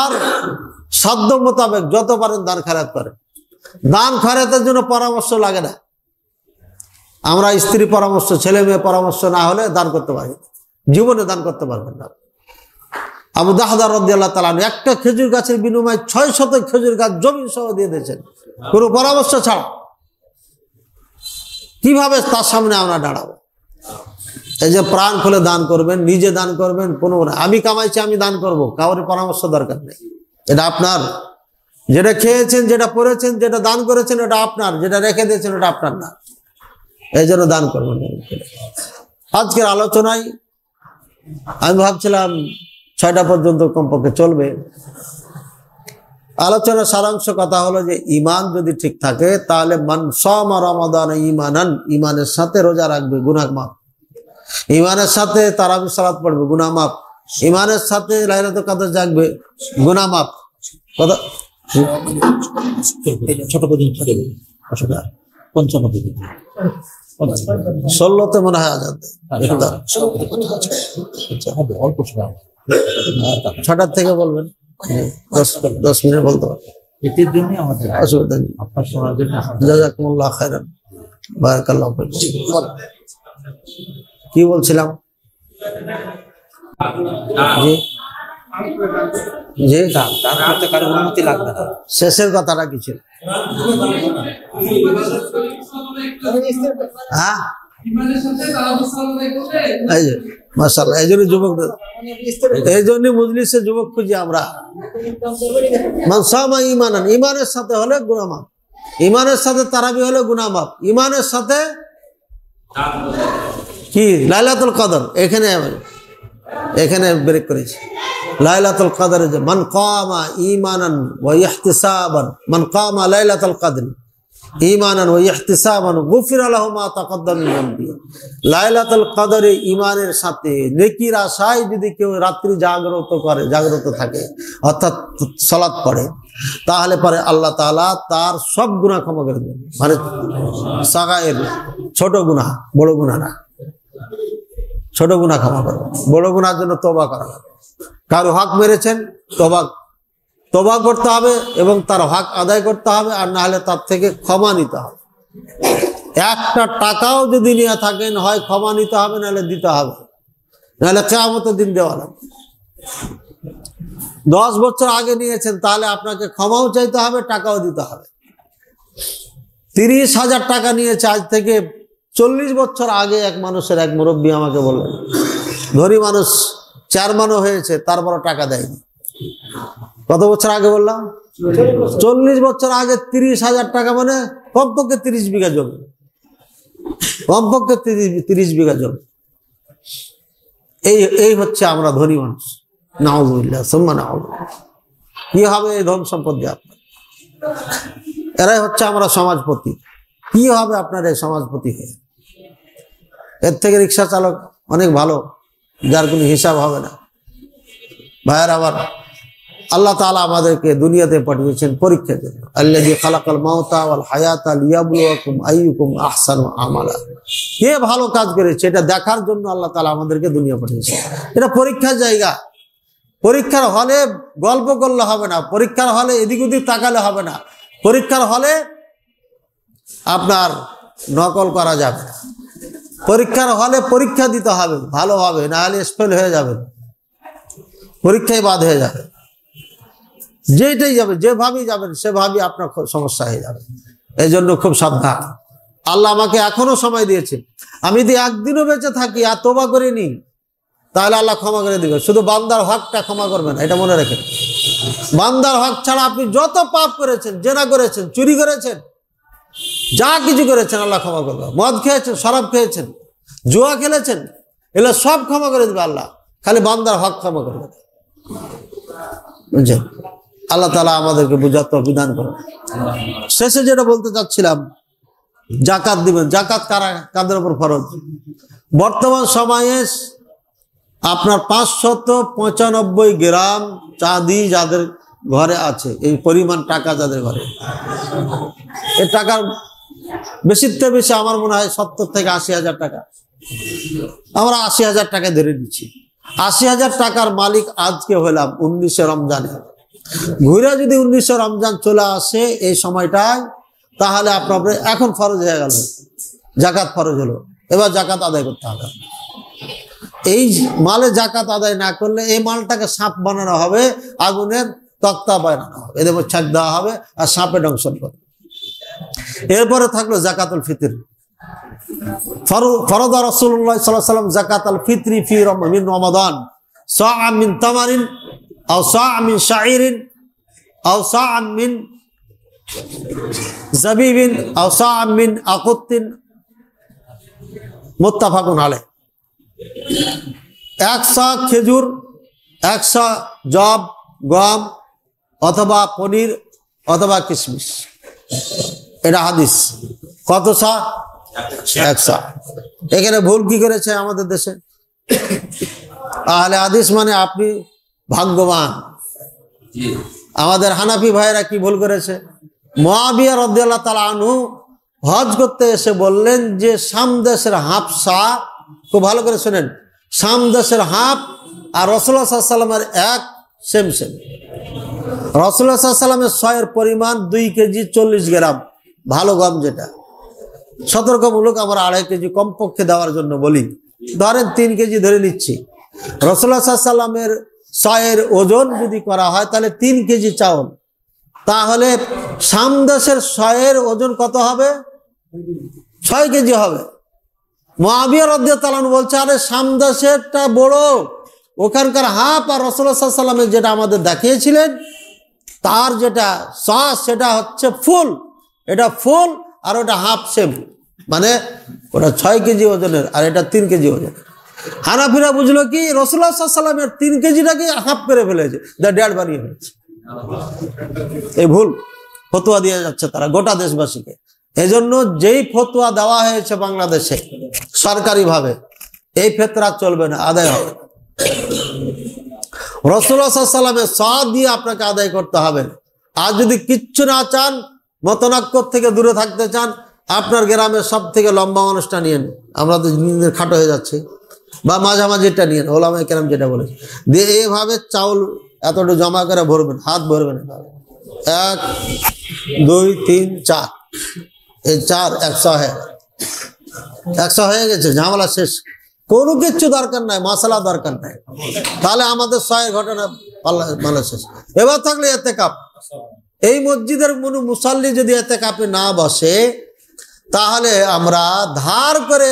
আর সাধ্য মোতাবেক যত পারেন দান খয়রাত করেন। দান খয়রাতের জন্য পরামর্শ লাগে না। আমরা স্ত্রী পরামর্শ, ছেলে মেয়ে পরামর্শ না হলে দান করতে পারি, জীবনে দান করতে পারবেন না। আবু দাহদা রাদিয়াল্লাহু তাআলা একটা খেজুর গাছের বিনিময়ে 600 খেজুর গাছ জমি সহ দিয়ে দিয়েছেন, কোনো পরামর্শ ছাড়া। কিভাবে তার সামনে আমরা দাঁড়াবো? এই যে প্রাণ খুলে দান করবেন, নিজে দান করবেন, কোনো আমি কামাইছি আমি দান করব, কারোর পরামর্শ দরকার নেই। এটা আপনার, যেটা খেয়েছেন, যেটা পড়েছেন, যেটা দান করেছেন ওটা আপনার, যেটা রেখে দিয়েছেন ওটা আপনার না। এই জন্য দান করবেন। আজকের আলোচনায় আমি ভাবছিলাম 6টা পর্যন্ত কমপক্ষে চলবে। আলোচনার সারাংশ কথা হলো যে ঈমান যদি ঠিক থাকে তাহলে মান সামা রমাদান ঈমানান, ঈমানের সাথে রোজা রাখবে, গুনাহ মাফ। ঈমানের সাথে তারাবির সালাত পড়বে, গুনাহ মাফ। ঈমানের সাথে লাইলাতুল কদর জাগবে, গুনাহ মাফ। কথা ছোট পর্যন্ত 95 16তে মনে হয় আজাদ দেয়। অল্প সময় 6টার থেকে বলবেন। 10 মিনিট বলতে পারবো, এটির জন্য আমাদের অসুবিধা নেই। আপনার শোনার জন্য জাযাকুমুল্লাহ খায়রান, বারাকাল্লাহু ফীকুম। কি বলছিলাম? জি জি, দান করতে কারো অনুমতি লাগবে না। শেষের কথাটা কি ছিল? হ্যাঁ, এই যে মাশাআল্লাহ, এই জন্য যুবক, এই জন্য মজলিসে যুবক খুঁজি আমরা। মান সামা ঈমানান, ঈমানের সাথে হলে গুনাহ মাফ, ঈমানের সাথে তারাবি হলে গুনাহ মাফ, ঈমানের সাথে কি লাইলাতুল কদর। এখানে ব্রেক করেছি। লাইলাতুল কদর, যে মান কামা ঈমানান ওয়া ইহতিসাবান, মান কামা লাইলাতুল কদর ঈমানান ওয়া ইহতিসাবান গুফিরা লাহু মা তাকাদ্দাম মিন যামবি। লাইলাতুল কদরে ঈমানের সাথে নেকির আশায় যদি কেউ রাত্রি জাগ্রত থাকে, অর্থাৎ সালাত পড়ে, তাহলে পরে আল্লাহ তাআলা তার সব গুনাহ ক্ষমা করে দেবেন। মানে সাগায়ের, ছোট গুনাহ, বড় গুনাহ না, ছোট গুনাহ ক্ষমা করবে, বড় গুনাহের জন্য তওবা করা হবে। কারো হক মেরেছেন, তওবা করতে হবে এবং তার হক আদায় করতে হবে, আর না হলে তার থেকে ক্ষমা নিতে হবে। একটা টাকাও যদি নিয়ে থাকেন, হয় ক্ষমা নিতে হবে, নাহলে দিতে হবে, নাহলে কিয়ামতের দিন দেওয়া লাগবে। 10 বছর আগে নিয়েছেন, তাহলে আপনাকে ক্ষমাও চাইতে হবে, টাকাও দিতে হবে। 30,000 টাকা নিয়েছে, আজ থেকে 40 বছর আগে এক মুরব্বী আমাকে বললেন, ধনী মানুষ, চেয়ারম্যানও হয়েছে, তারপর টাকা দেয়নি। কত বছর আগে বললাম? 40 বছর আগে 30,000 টাকা, মানে কমপক্ষে 30 বিঘা জমি, কমপক্ষে 30 বিঘা জমি। এই হচ্ছে আমরা ধনী মানুষ। নাউযুবিল্লাহ সুম্মা নাউযুবিল্লাহ। কি হবে এই ধন সম্পদ দিয়ে আপনার? এরাই হচ্ছে আমরা সমাজপতি। কি হবে আপনার এই সমাজপতি হয়ে? এর থেকে রিক্সা চালক অনেক ভালো, যার কোনো হিসাব হবে না। ভাইয়ের আবার, আল্লাহ তাআলা আমাদেরকে দুনিয়াতে পাঠিয়েছেন পরীক্ষার জন্য। আল্লাযী খালাকাল মাউতা ওয়াল হায়াতা লিয়াবলুয়াকুম আইয়ুকুম আহসানু আমালা। কে ভালো কাজ করেছে এটা দেখার জন্য আল্লাহ তাআলা আমাদেরকে দুনিয়া পাঠিয়েছেন। এটা পরীক্ষার জায়গা। পরীক্ষার হলে গল্প করলে হবে না, পরীক্ষার হলে এদিক ওদিক তাকালে হবে না, পরীক্ষার হলে আপনার নকল করা যাবে না। পরীক্ষার হলে পরীক্ষা দিতে হবে ভালোভাবে, না হলে স্পেল হয়ে যাবে, পরীক্ষায় বাদ হয়ে যাবে। যেটাই যাবে, যেভাবেই যাবেন সেভাবেই আপনার সমস্যা হয়ে যাবে। এই জন্য খুব সাবধান। আল্লাহ আমাকে এখনো সময় দিয়েছে, আমি যদি একদিনও বেঁচে থাকি আর তওবা করিনি, তাহলে আল্লাহ ক্ষমা করে দিবে। শুধু বান্দার হকটা ক্ষমা করবেন, এটা মনে রাখেন। বান্দার হক ছাড়া আপনি যত পাপ করেছেন, জেনা করেছেন, চুরি করেছেন, যা কিছু করেছেন, আল্লাহ ক্ষমা করবে। মদ খেয়েছেন, শরাব খেয়েছেন, জুয়া খেলেছেন, এগুলো সব ক্ষমা করে দিবে আল্লাহ, খালি বান্দার হক ক্ষমা করবে। বুঝছেন? আল্লাহ তাআলা আমাদেরকে বুঝার তৌফিক দান করুন। শেষে যেটা বলতে চাচ্ছিলাম, জাকাত দিবেন। জাকাত কাদের উপর ফরজ? বর্তমান সময়ে আপনার 595 গ্রাম চাঁদি যাদের ঘরে আছে, এই পরিমাণ টাকা যাদের ঘরে, এই টাকার বেশিতে বেশি আমার মনে হয় 70 থেকে 80,000 টাকা। আমরা 80,000 টাকা ধরে নিচ্ছি। 80,000 টাকার মালিক আজকে হলাম 19শে রমজানে। ঘুরে যদি 19শে রমজান চলে আসে এই সময়টায়, তাহলে আপনার এখন ফরজ হয়ে গেল, জাকাত ফরজ হলো। এবার জাকাত আদায় করতে হবে। এই মালে জাকাত আদায় না করলে এই মালটাকে সাপ বানানো হবে, আগুনের তক্তা বানানো হবে, এদের ছাক দেওয়া হবে আর সাপে দংশন করবে। এরপরে থাকলো জাকাতুল ফিতর। ফরদা রাসূলুল্লাহ সাল্লাল্লাহু আলাইহি ওয়াসাল্লাম জাকাতুল ফিতরি ফি রমাদান সাআ মিন তামারিন আও সাআ মিন শাঈরিন আও সাআ মিন জাবিবিন আও সাআ মিন আকুতিন, মুত্তাফাকুন আলাইহ। 100 খেজুর, 100 জব, গম অথবা পনির অথবা কিশমিশ, এটা হাদিস। কত সা? 100। এখানে ভুল কি করেছে আমাদের দেশে? আহলে হাদিস মানে আপনি ভাগ্যবান। আমাদের হানাফি ভাইরা কি ভুল করেছে? মুআবিয়া রাদিয়াল্লাহু তাআলা আনহু হজ করতে এসে বললেন যে শাম দেশের হাফ সা, খুব ভালো করে শুনেন, শাম দেশের হাফ আর রাসূলুল্লাহ সাল্লাল্লাহু আলাইহি ওয়াসাল্লামের 1 সেম সেম। রাসূলুল্লাহ সাল্লাল্লাহু আলাইহি ওয়াসাল্লামের সয়ের পরিমাণ 2 কেজি 40 গ্রাম, ভালো গম যেটা। সতর্কমূলক আমরা 2.5 কেজি কমপক্ষে দেওয়ার জন্য বলি, ধরেন 3 কেজি ধরে নিচ্ছি। রাসূলুল্লাহ সাল্লাল্লাহু আলাইহি ওয়াসাল্লামের সয়ের ওজন যদি করা হয় তাহলে 3 কেজি চাউল, তাহলে সামদেশের সয়ের ওজন কত হবে? 6 কেজি হবে। মুআবিয়া রাদিয়াল্লাহু আনহু বলছে, আরে সামদেশেরটা বড়, ওখানকার হাফ, আর রাসূলুল্লাহ সাল্লাল্লাহু আলাইহি ওয়াসাল্লাম যেটা আমাদের দেখিয়েছিলেন তার যেটা সস সেটা হচ্ছে ফুল, এটা ফুল আর ওটা হাফ সেম, মানে ওটা 6 কেজি ওজনের আর এটা 3 কেজি ওজনের। হানাফিরা বুঝলো কি রাসূলুল্লাহ সাল্লাল্লাহু আলাইহি ওয়াসাল্লামের 3 কেজিটাকে হাফ করে ফেলেছে, ডেড় বানিয়ে ফেলেছে। এই ভুল ফতোয়া দিয়ে যাচ্ছে তারা গোটা দেশবাসীকে। এজন্য যেই ফতোয়া দেওয়া হয়েছে বাংলাদেশে সরকারিভাবে, এই ফতোয়া চলবে না, আদায় হবে। রাসূলুল্লাহ সাল্লাল্লাহু আলাইহি ওয়াসাল্লামের সাথ দিয়ে আপনাকে আদায় করতে হবে। আর যদি কিচ্ছু না চান, মতনাক্কর থেকে দূরে থাকতে চান, আপনার গ্রামের সব থেকে লম্বা মানুষটা নিয়েন, আমরা তো নিজেদের খাটো হয়ে যাচ্ছে, বা মাঝামাঝিটা নিয়েন, ওলামায়ে কেরাম যেটা বলেছে, দিয়ে এইভাবে চাউল এতটা জমা করে ভরবেন, হাত ভরবেন, 1 2 3 4, এই 4 100 হয়ে গেছে, ঝামেলা শেষ, কোনো কিচ্ছু দরকার নাই, মশলা দরকার নাই, তাহলে আমাদের 100 ঘটনা মানে শেষ। এবার থাকলে ইতিকাফ, এই মসজিদের মুসাল্লি যদি ইতিকাফে না বসে তাহলে আমরা ধার করে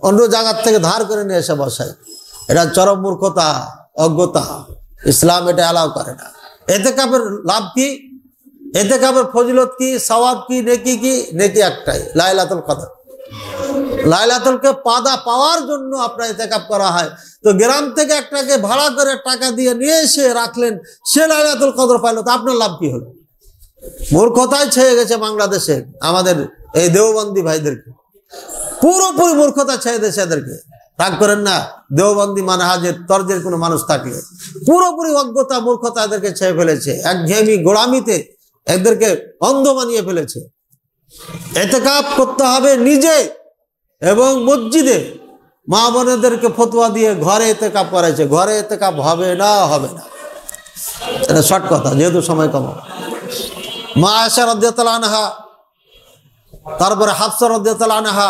অন্য জায়গার থেকে ধার করে নিয়ে এসে বসাই, এটা চরম মূর্খতা, অজ্ঞতা, ইসলাম এটা অ্যালাউ করে না। ইতিকাফের লাভ কি, ইতিকাফের ফজিলত কি, সওয়াব কি, নেকি কি? নেকি একটাই, লাইলাতুল কদর। লাইলাতুলকে পাওয়ার জন্য আপনার ইতিকাফ করা হয়। তো গ্রাম থেকে একটাকে ভাড়া করে টাকা দিয়ে নিয়ে এসে রাখলেন, সে লাইলাতুল কদর পাইল, তো আপনার লাভ কি হলো? মূর্খতায় ছেয়ে গেছে বাংলাদেশে আমাদের এই দেওবন্দি ভাইদেরকে, পুরোপুরি মূর্খতা ছেয়ে দিয়েছে এদেরকে। রাগ করেন না, দেওবন্দি মানহাজের তর্জের কোনো মানুষ থাকলে পুরোপুরি অজ্ঞতা, মূর্খতা এদেরকে ছেয়ে ফেলেছে, একঘেয়েমি গোলামিতে এদেরকে অন্ধ বানিয়ে ফেলেছে। ইতিকাফ করতে হবে নিজে এবং মসজিদে। মা বোনেদেরকে ফতোয়া দিয়ে ঘরে ইতিকাফ করাইছে, ঘরে ইতিকাফ হবে না, হবে না, এটা শর্ট কথা, যেহেতু সময় কম। মা আয়েশা রাদিয়াল্লাহু আনহা, তারপরে হাফসা রাদিয়াল্লাহু আনহা,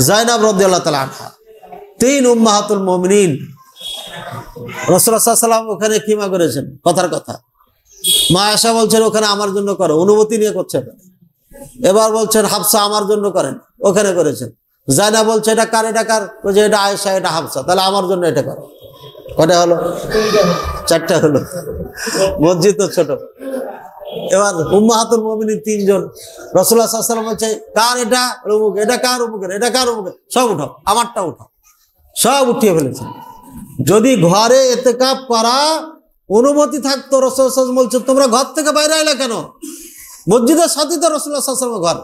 যায়েনব রাদিয়াল্লাহু তাআলা আনহা, 3 উম্মাহাতুল মুমিনিন। রাসূলুল্লাহ সাল্লাল্লাহু আলাইহি ওয়াসাল্লাম ওখানে কিমা করেছেন, কথার কথা। মা আয়েশা বলছেন ওখানে আমার জন্য করো, অনুমতি নিয়ে করছেন। এবার বলছেন হাফসা আমার জন্য করেন, ওখানে করেছেন। যায়েনব বলছে এটা কার, এটা কার? বলছে এটা আয়েশা, এটা হাফসা, তাহলে আমার জন্য এটা করো। কটা হলো? 4টা হলো। মসজিদ তো ছোট। এবার উম্মাহাতুল মুমিনিন 3 জন। রাসূলুল্লাহ সাল্লাল্লাহু আলাইহি ওয়াসাল্লাম বলছে কার এটা? অমুক। এটা কার? অমুকের। এটা কার? অমুকের। সব উঠাও, আমারটা উঠাও, সব উঠিয়ে ফেলেছে। যদি ঘরে ইতিকাফ করা অনুমতি থাকতো, রাসূলুল্লাহ সাল্লাল্লাহু আলাইহি ওয়াসাল্লাম বলছে তোমরা ঘর থেকে বাইরে আইলা কেন? মসজিদের সাথে তো রাসূলুল্লাহ সাল্লাল্লাহু আলাইহি ওয়াসাল্লামের ঘর।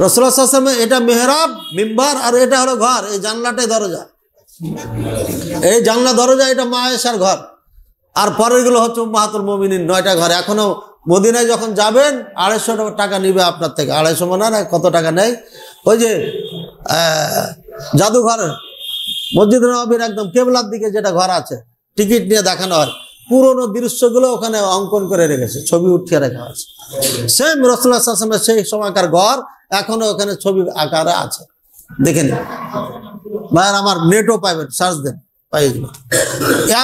রাসূলুল্লাহ সাল্লাল্লাহু আলাইহি ওয়াসাল্লাম এটা মেহরাব, মিম্বার, আর এটা হলো ঘর। এই জানলাটাই দরজা, এই জানলা দরজা, এটা মা আয়েশার ঘর। আর পরের গুলো হচ্ছে উম্মাহাতুল মুমিনিন, 9টা ঘর। এখনো মদিনায় যখন যাবেন 250 টাকা নিবে আপনার থেকে, 250 মনে না কত টাকা নেয়, ওই যে জাদুঘর মসজিদ নববীর একদম কেবলার দিকে যেটা ঘর আছে, টিকিট নিয়ে দেখানো হয়, পুরোনো দৃশ্যগুলো ওখানে অঙ্কন করে রেখেছে, ছবি উঠিয়ে রাখা আছে। সেম রাসূলুল্লাহ সাল্লাল্লাহু আলাইহি ওয়াসাল্লামের সেই সময়কার ঘর এখনো ওখানে ছবি আকারে আছে, দেখে নিন ভাইয়ার। আমার নেটও পাইবেন, সার্চ দেন, পাই যাবে।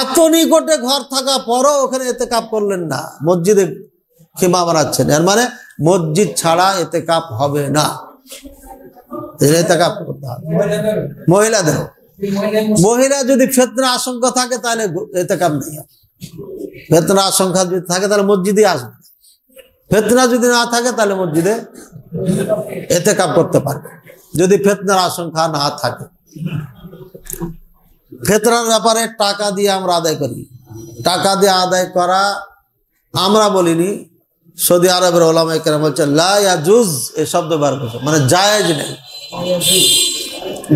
এত নিকটে ঘর থাকা পরও ওখানে ইতিকাফ করলেন না, মসজিদে খিমা বানাচ্ছেন। এর মানে মসজিদ ছাড়া ইতিকাফ হবে না, ইতিকাফ করতে হবে মহিলাদের। মহিলা যদি ফিতনা আশঙ্কা থাকে তাহলে ইতিকাফ নেই। ফিতনা আশঙ্কা যদি থাকে তাহলে মসজিদে আসবে, ফিতনা যদি না থাকে তাহলে মসজিদে ইতিকাফ করতে পারবে, যদি ফিতনার আশঙ্কা না থাকে। ফিতনার ব্যাপারে টাকা দিয়ে আমরা আদায় করি, টাকা দিয়ে আদায় করা আমরা বলিনি, সৌদি আরবের ওলামায়ে কেরাম বলছেন লা ইয়াজুজ, এই শব্দ বার করছে, মানে জায়েজ নেই,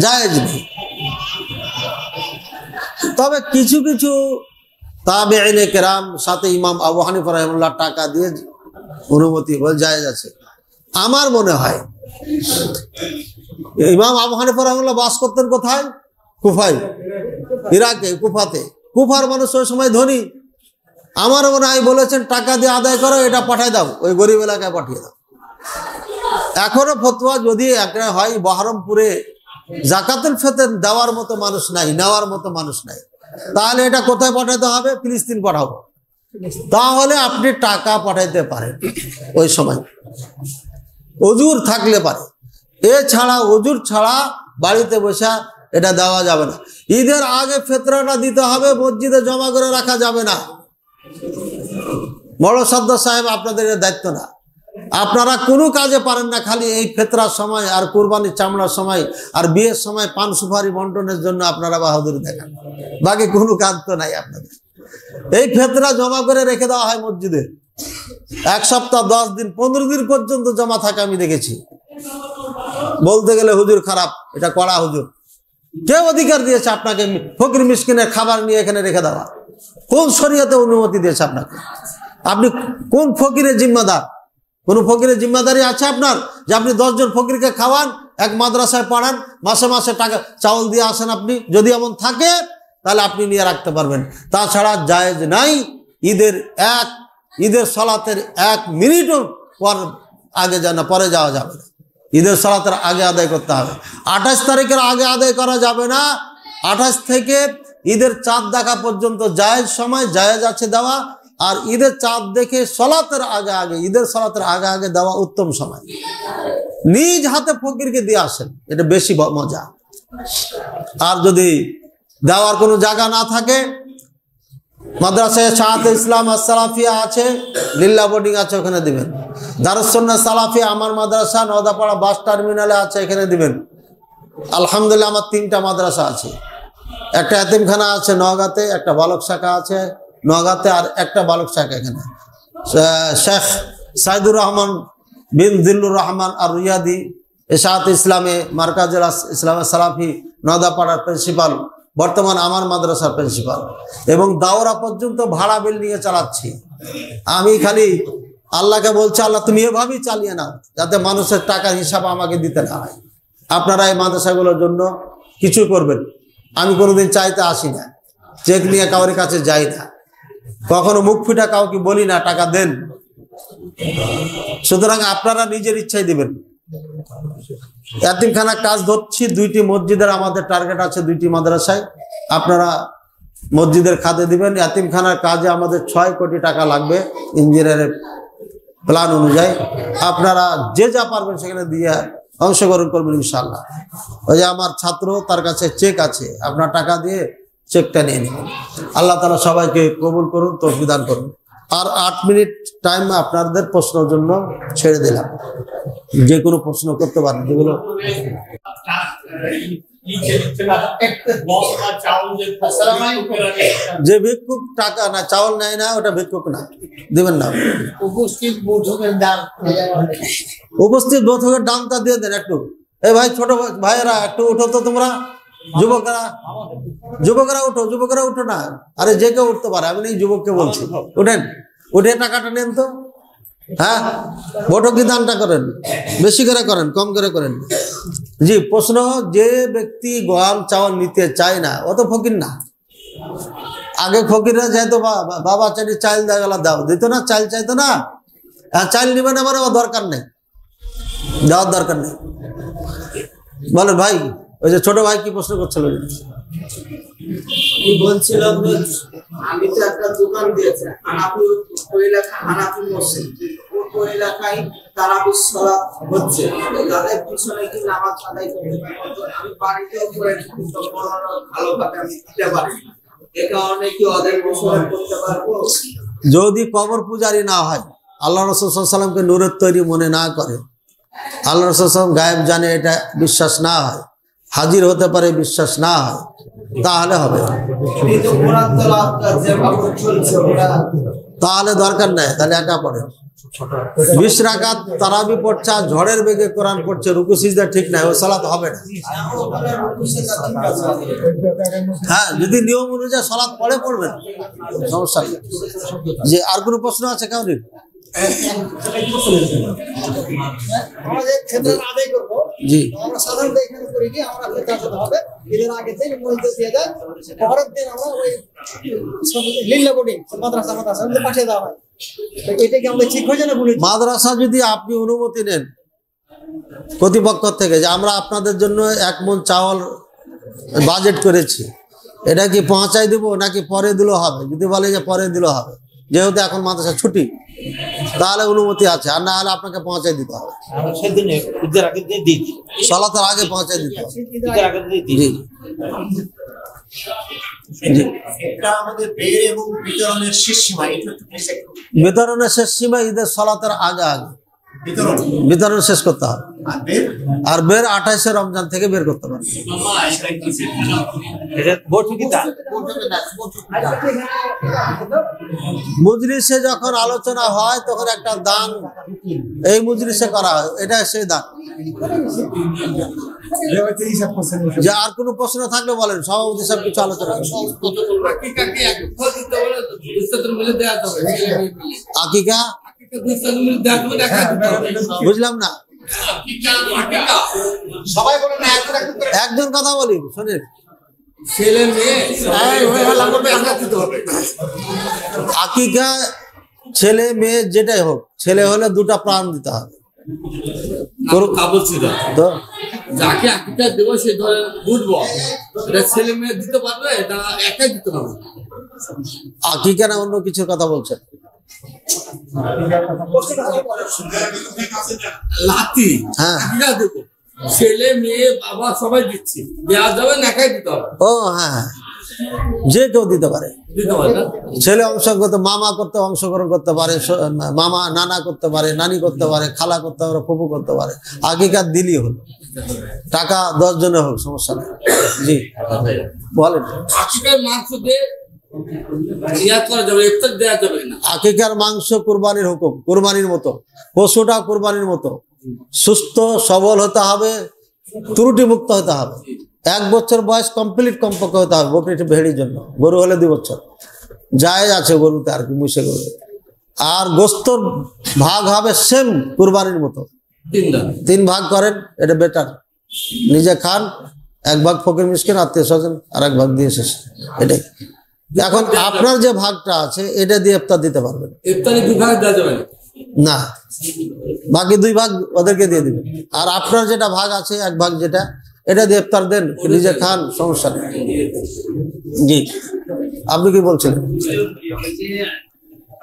জায়েজ নেই। তবে কিছু কিছু তাবেঈনে কেরাম, সাথে ইমাম আবু হানিফা রাহিমাহুল্লাহ টাকা দিয়ে অনুমতি বল জায়েজ আছে। আমার মনে হয় ইমাম আবু হানিফা রাহিমাহুল্লাহ বাস করতেন কোথায়? কুফায়, ইরাকে, কুফাতে। কুফার মানুষ ওই সময় ধনী, আমার মনে হয় বলেছেন টাকা দিয়ে আদায় করো, এটা পাঠায় দাও, ওই গরিব এলাকায় পাঠিয়ে দাও। এখনো ফতোয়া যদি একটা হয় বহরমপুরে জাকাতুল ফিতর দেওয়ার মতো মানুষ নাই, নেওয়ার মতো মানুষ নাই, তাহলে এটা কোথায় পাঠাতে হবে? ফিলিস্তিন পাঠাবো। তাহলে আপনি টাকা পাঠাইতে পারেন ওই সময়, ওজুর থাকলে পারে। এছাড়া ওজুর ছাড়া বাড়িতে বসে এটা দেওয়া যাবে না। ঈদের আগে ফিতরাটা দিতে হবে, মসজিদে জমা করে রাখা যাবে না। বড় সর্দার সাহেব আপনাদের দায়িত্ব না, আপনারা কোনো কাজে পারেন না, খালি এই ফিতরার সময় আর কুরবানির চামড়ার সময় আর বিয়ের সময় পান সুপারি বন্টনের জন্য আপনারা বাহাদুরি দেখান, বাকি কোনো কাজ তো নাই আপনাদের। এই ফিতরা জমা করে রেখে দেওয়া হয় মসজিদে, 1 সপ্তাহ 10 দিন 15 দিন পর্যন্ত জমা থাকে আমি দেখেছি। বলতে গেলে হুজুর খারাপ, এটা কড়া হুজুর। কে অধিকার দিয়েছে আপনাকে ফকির মিসকিনের খাবার নিয়ে এখানে রেখে দেওয়া? কোন শরীয়তে অনুমতি দিয়েছে আপনাকে? আপনি কোন ফকিরের জিম্মাদার? কোন ফকিরের জিম্মাদারি আছে আপনার যে আপনি 10 জন ফকিরকে খাওয়ান, এক মাদ্রাসায় পড়ান, মাসে মাসে টাকা চাউল দিয়ে আসেন? আপনি যদি এমন থাকে তাহলে আপনি নিয়ে রাখতে পারবেন, তাছাড়া জায়েজ নাই। ঈদের সালাতের 1 মিনিটও আগে পরে যাওয়া যাবে না। ঈদের সালাতের আগে আদায় করতে হবে। 28 তারিখের আগে আদায় করা যাবে না। 28 থেকে ঈদের চাঁদ দেখা পর্যন্ত জায়েজ সময়, জায়েজ আছে দেওয়া। আর ঈদের চাঁদ দেখে সালাতের আগে ঈদের সালাতের আগে দেওয়া উত্তম সময়। নিজ হাতে ফকিরকে দিয়ে আসেন, এটা বেশি মজা। আর যদি দেওয়ার কোনো জায়গা না থাকে, মাদ্রাসায় শাহাতে ইসলাম সালাফিয়া আছে, লিল্লা বোর্ডিং আছে, ওখানে দিবেন। দারুস সুন্নাহ সালাফিয়া আমার মাদ্রাসা নওদাপাড়া বাস টার্মিনালে আছে, এখানে দিবেন। আলহামদুলিল্লাহ আমার 3টা মাদ্রাসা আছে, একটা এতিমখানা আছে নওগাঁতে, একটা বালক শাখা আছে নওগাঁতে, আর একটা বালক শাখা এখানে। শেখ সাইদুর রহমান বিন দিল্লুর রহমান আর রিয়াদি শাহাতে ইসলামে মার্কাজুল ইসলাম সালাফি নওদাপাড়ার প্রিন্সিপাল, বর্তমান আমার মাদ্রাসার প্রিন্সিপাল, এবং দাওরা পর্যন্ত ভাড়া বিল নিয়ে চালাচ্ছি। আমি খালি আল্লাহকে বলছি, আল্লাহ তুমি এভাবেই চালিয়ে নাও যাতে মানুষের টাকার হিসাব আমাকে দিতে না হয়। আপনারা এই মাদ্রাসাগুলোর জন্য কিছু করবেন। আমি কোনোদিন চাইতে আসি না, চেক নিয়ে কাউরের কাছে যাই না, কখনো মুখ ফুটা কাউকে বলি না টাকা দেন। সুতরাং আপনারা নিজের ইচ্ছাই দিবেন। এতিমখানা কাজ ধরছি, 2টি মসজিদের আমাদের টার্গেট আছে, 2টি মাদ্রাসায়। আপনারা মসজিদের খাতে দিবেন। এতিমখানার কাজে আমাদের 6 কোটি টাকা লাগবে ইঞ্জিনিয়ারের প্ল্যান অনুযায়ী। আপনারা যে যা পারবেন সেখানে দিয়ে অংশগ্রহণ করবেন ইনশাআল্লাহ। ওই যে আমার ছাত্র, তার কাছে চেক আছে, আপনার টাকা দিয়ে চেকটা নিয়ে নেবেন। আল্লাহ তাআলা সবাইকে কবুল করুন, তৌফিক দান করুন। আর 8 মিনিট টাইম আপনাদের প্রশ্নের জন্য ছেড়ে দিলাম, যে কোনো প্রশ্ন করতে পারেন। যেগুলো যে ভিক্ষুক টাকা না চাউল নেয় না, ওটা ভিক্ষুক না, দিবেন না। উপস্থিত বৈঠকের দাম, উপস্থিত বৈঠকের দামটা দিয়ে দেন একটু। এই ভাই, ছোট ভাইয়েরা একটু উঠো তো, তোমরা যুবকরা উঠো, যুবকরা উঠো না। আরে যে কেউ উঠতে পারে, আমি এই যুবককে বলছি, উঠেন, উঠে টাকাটা নেন তো। হ্যাঁ, বৈঠকি দানটা করেন, বেশি করে করেন, কম করে করেন। জি, প্রশ্ন, যে ব্যক্তি গম চাউল নিতে চায় না, ও তো ফকির না। আগে ফকিররা যাইতো, বাবা চাইলে চাইল দেওয়া দাও, দিত না, চাইল চাইতো না। চাইল নিবেন, আমার দরকার নেই, দেওয়ার দরকার নেই। বলেন ভাই, ওই যে ছোট ভাই কি প্রশ্ন করছিল? বলছিলাম আমি তো একটা দোকান দিয়েছি, হানাফি এলাকা, হানাফি মসজিদ, ওই এলাকায় তারাবির সালাত হচ্ছে, তাদের পিছনে কি নামাজ আদায় করতে পারবো? আমি বাড়িতেও করে ভালোভাবে আমি দিতে পারি, এ কারণে কি ওদের মুসলমান করতে পারবো? যদি কবর পূজারি না হয়, আল্লাহ রাসূল সাল্লাল্লাহু আলাইহি ওয়াসাল্লামকে নূরের তৈরি মনে না করে, আল্লাহ রাসূল সাল্লাল্লাহু আলাইহি ওয়াসাল্লাম গায়েব জানে এটা বিশ্বাস না হয়, হাজির হতে পারে বিশ্বাস না হয়, তাহলে হবে। তাহলে দরকার নাই, তাহলে একা পড়ে 20 রাকাত তারাবি পড়ছে, আর ঝড়ের বেগে কোরআন পড়ছে, রুকু সিজদা ঠিক নাই, ওই সালাত হবে না। হ্যাঁ, যদি নিয়ম অনুযায়ী সালাত পড়বেন, সমস্যা নেই। যে আর কোনো প্রশ্ন আছে কাউরির? আমাদের ক্ষেত্রে আদায় করবো। জি আমরা সাধারণত এখানে করি কি আমরা খেতে হবে ঈদের আগে থেকে মসজিদে দিয়ে দেয়, পরের দিন আমরা ওই লিল্লা বোর্ডিং মাদ্রাসা আমাদের পাঠিয়ে দেওয়া হয়। তো এটা কি আমাদের ঠিক হয়েছে না ভুল হয়েছে? মাদ্রাসা যদি আপনি অনুমতি নেন কর্তৃপক্ষ থেকে যে আমরা আপনাদের জন্য 1 মণ চাউল বাজেট করেছি, এটা কি পৌঁছাই দিব নাকি পরে দিলেও হবে? যদি বলে যে পরে দিলেও হবে, যেহেতু এখন মাদ্রাসা ছুটি, তাহলে অনুমতি আছে, আর না হলে আপনাকে পৌঁছাই দিতে হবে। আমরা সেদিন ঈদের আগের দিন দিই, সালাতের আগে পৌঁছাই দিতে হবে। ঈদের আগের দিন দিই। জি জি এটা আমাদের বের এবং বিতরণের শেষ সীমা, এটা একটু please একটু বিতরণের শেষ সীমা ঈদের সালাতের আগে আগে বিতরণ বিতরণ শেষ করতে হবে। আর বের আর বের 28শে রমজান থেকে বের করতে পারবে। এটা বৈঠকিতা মজলিসে যখন আলোচনা হয় তখন একটা দান এই মজলিসে করা হয়, এটা সেই দান। যে আর কোনো প্রশ্ন থাকলে বলেন, সভাপতি সব কিছু আলোচনা করেন। আকিকা বুঝলাম না, সবাই বলে না একজন কথা বলি শোনেন। ছেলে মেয়ে আকিকা ছেলে মেয়ে যেটাই হোক, ছেলে হলে 2টা প্রাণ দিতে হবে। তো যাকে আকিকা দেবো সে ধরে বুঝবো এটা ছেলে মেয়ে দিতে পারবে, এটা একাই দিতে পারবে। আকিকা না অন্য কিছুর কথা বলছেন? লাতি হ্যাঁ আকিকা দেবো, ছেলে মেয়ে বাবা সবাই দিচ্ছি, দেওয়া যাবে না একাই দিতে হবে। ও হ্যাঁ, যে কেউ দিতে পারে। দিতে পারে না ছেলে অংশগ্রহণ, মামা করতে অংশগ্রহণ করতে পারে, মামা নানা করতে পারে, নানি করতে পারে, খালা করতে পারে, ফুফু করতে পারে। আগেকার দিলই হলো, টাকা 10 জনে হোক সমস্যা নেই। জি বলেন। আকিকার মাংস দিয়ে ইয়াদ করা যাবে, ইফতার দেওয়া যাবে না। আকিকার মাংস কুরবানির হুকুম, কুরবানির মতো, পশুটা কুরবানির মতো সুস্থ সবল হতে হবে, ত্রুটি মুক্ত হতে হবে। 1 বছর বয়স কমপ্লিট কমপক্ষে হতে হবে বকরিটি ভেড়ির জন্য। গরু হলে 2 বছর জায়েজ আছে গরুতে, আর কি মুছে গরু। আর গোস্তর ভাগ হবে সেম কুরবানির মতো, 3 ভাগ করেন, এটা বেটার। নিজে খান, 1 ভাগ ফকির মিসকিন আত্মীয় স্বজন, আর 1 ভাগ দিয়ে শেষ, এটাই। এখন আপনার যে ভাগটা আছে এটা দিয়ে ইফতার দিতে পারবেন ইফতারে 2 ভাগ দেওয়া যাবে না, না। বাকি 2 ভাগ ওদেরকে দিয়ে দিবেন। আর আপনার যেটা ভাগ আছে 1 ভাগ যেটা, এটা দিয়ে ইফতার দেন, নিজে খান, সমস্যা নেই। জি আপনি কি বলছেন?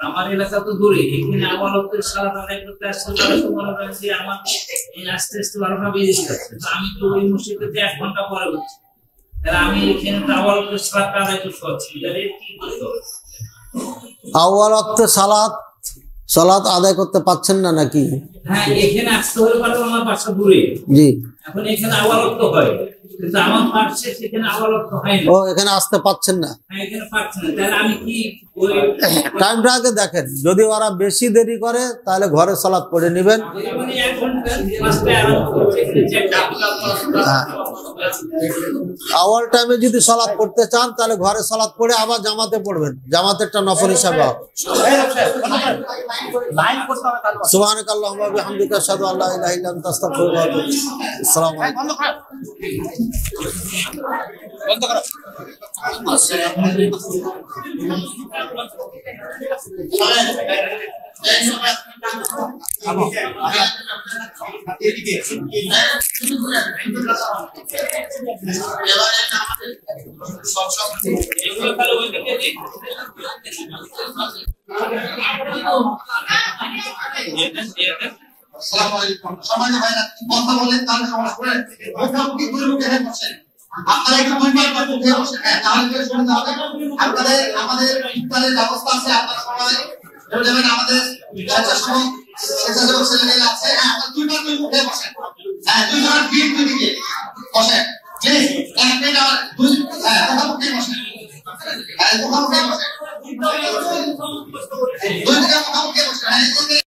আমার এলাকা তো দূরে, এখানে আমার লোকের সারা আদায় করতে আসতে মনে করেন যে আমার আস্তে আস্তে 12টা বেজে যাচ্ছে। আমি তো ওই মসজিদে 1 ঘন্টা পরে হচ্ছে, আমি এখানে তো আমার লোকের সারা আদায় করতে পারছি, তাহলে কি করতে হবে? আউয়াল ওয়াক্তে সালাত আদায় করতে পাচ্ছেন না নাকি? হ্যাঁ, এখানে আসতে হলে আমার বাসা দূরে, জি এখন এখানে আওয়াল ওয়াক্ত হয়, কিন্তু আমার পাশে সেখানে আওয়াল ওয়াক্ত হয় না। ও এখানে আসতে পাচ্ছেন না, হ্যাঁ, এখানে পাচ্ছি না, তাহলে আমি কি ওই টাইমটা আগে দেখেন। যদি ওরা বেশি দেরি করে তাহলে ঘরে সালাত পড়ে নেবেন। 1 ঘন্টা রাস্তায় আরাম করছে, হ্যাঁ, আওয়াল টাইমে যদি সালাত পড়তে চান তাহলে ঘরে সালাত পড়ে আবার জামাতে পড়বেন, জামাতেরটা নফল হিসাবে হবে। সুবহানাকাল্লাহুম্মা ওয়া বিহামদিকা আশহাদু আল্লা ইলাহা ইল্লা আনতা আস্তাগফিরুকা ওয়া আতুবু ইলাইক। আসসালামু আলাইকুম। এগুলো তাহলে ওই দিকে দিই। আসসালামু আলাইকুম। সমাজে ভাইরা কথা বলেন, তাহলে সমাজ করে মুখামুখি দুই মুখে হয়ে বসেন। আপনারা একটু দুই মিনিট পর মুখে বসেন, হ্যাঁ তাহলে করে শুনতে হবে। আমাদের ইফতারের ব্যবস্থা আছে, আপনারা সবাই বলে যাবেন। আমাদের স্বেচ্ছাসেবক ছেলেমেয়েরা আছে, হ্যাঁ আপনারা 2 বার 2 মুখে বসেন। হ্যাঁ 2 জনের ভিড় 2 দিকে বসেন প্লিজ। 1 মিনিট আর 2 হ্যাঁ মুখামুখি বসেন, হ্যাঁ মুখামুখি বসেন, 2 দিকে মুখামুখি বসেন। হ্যাঁ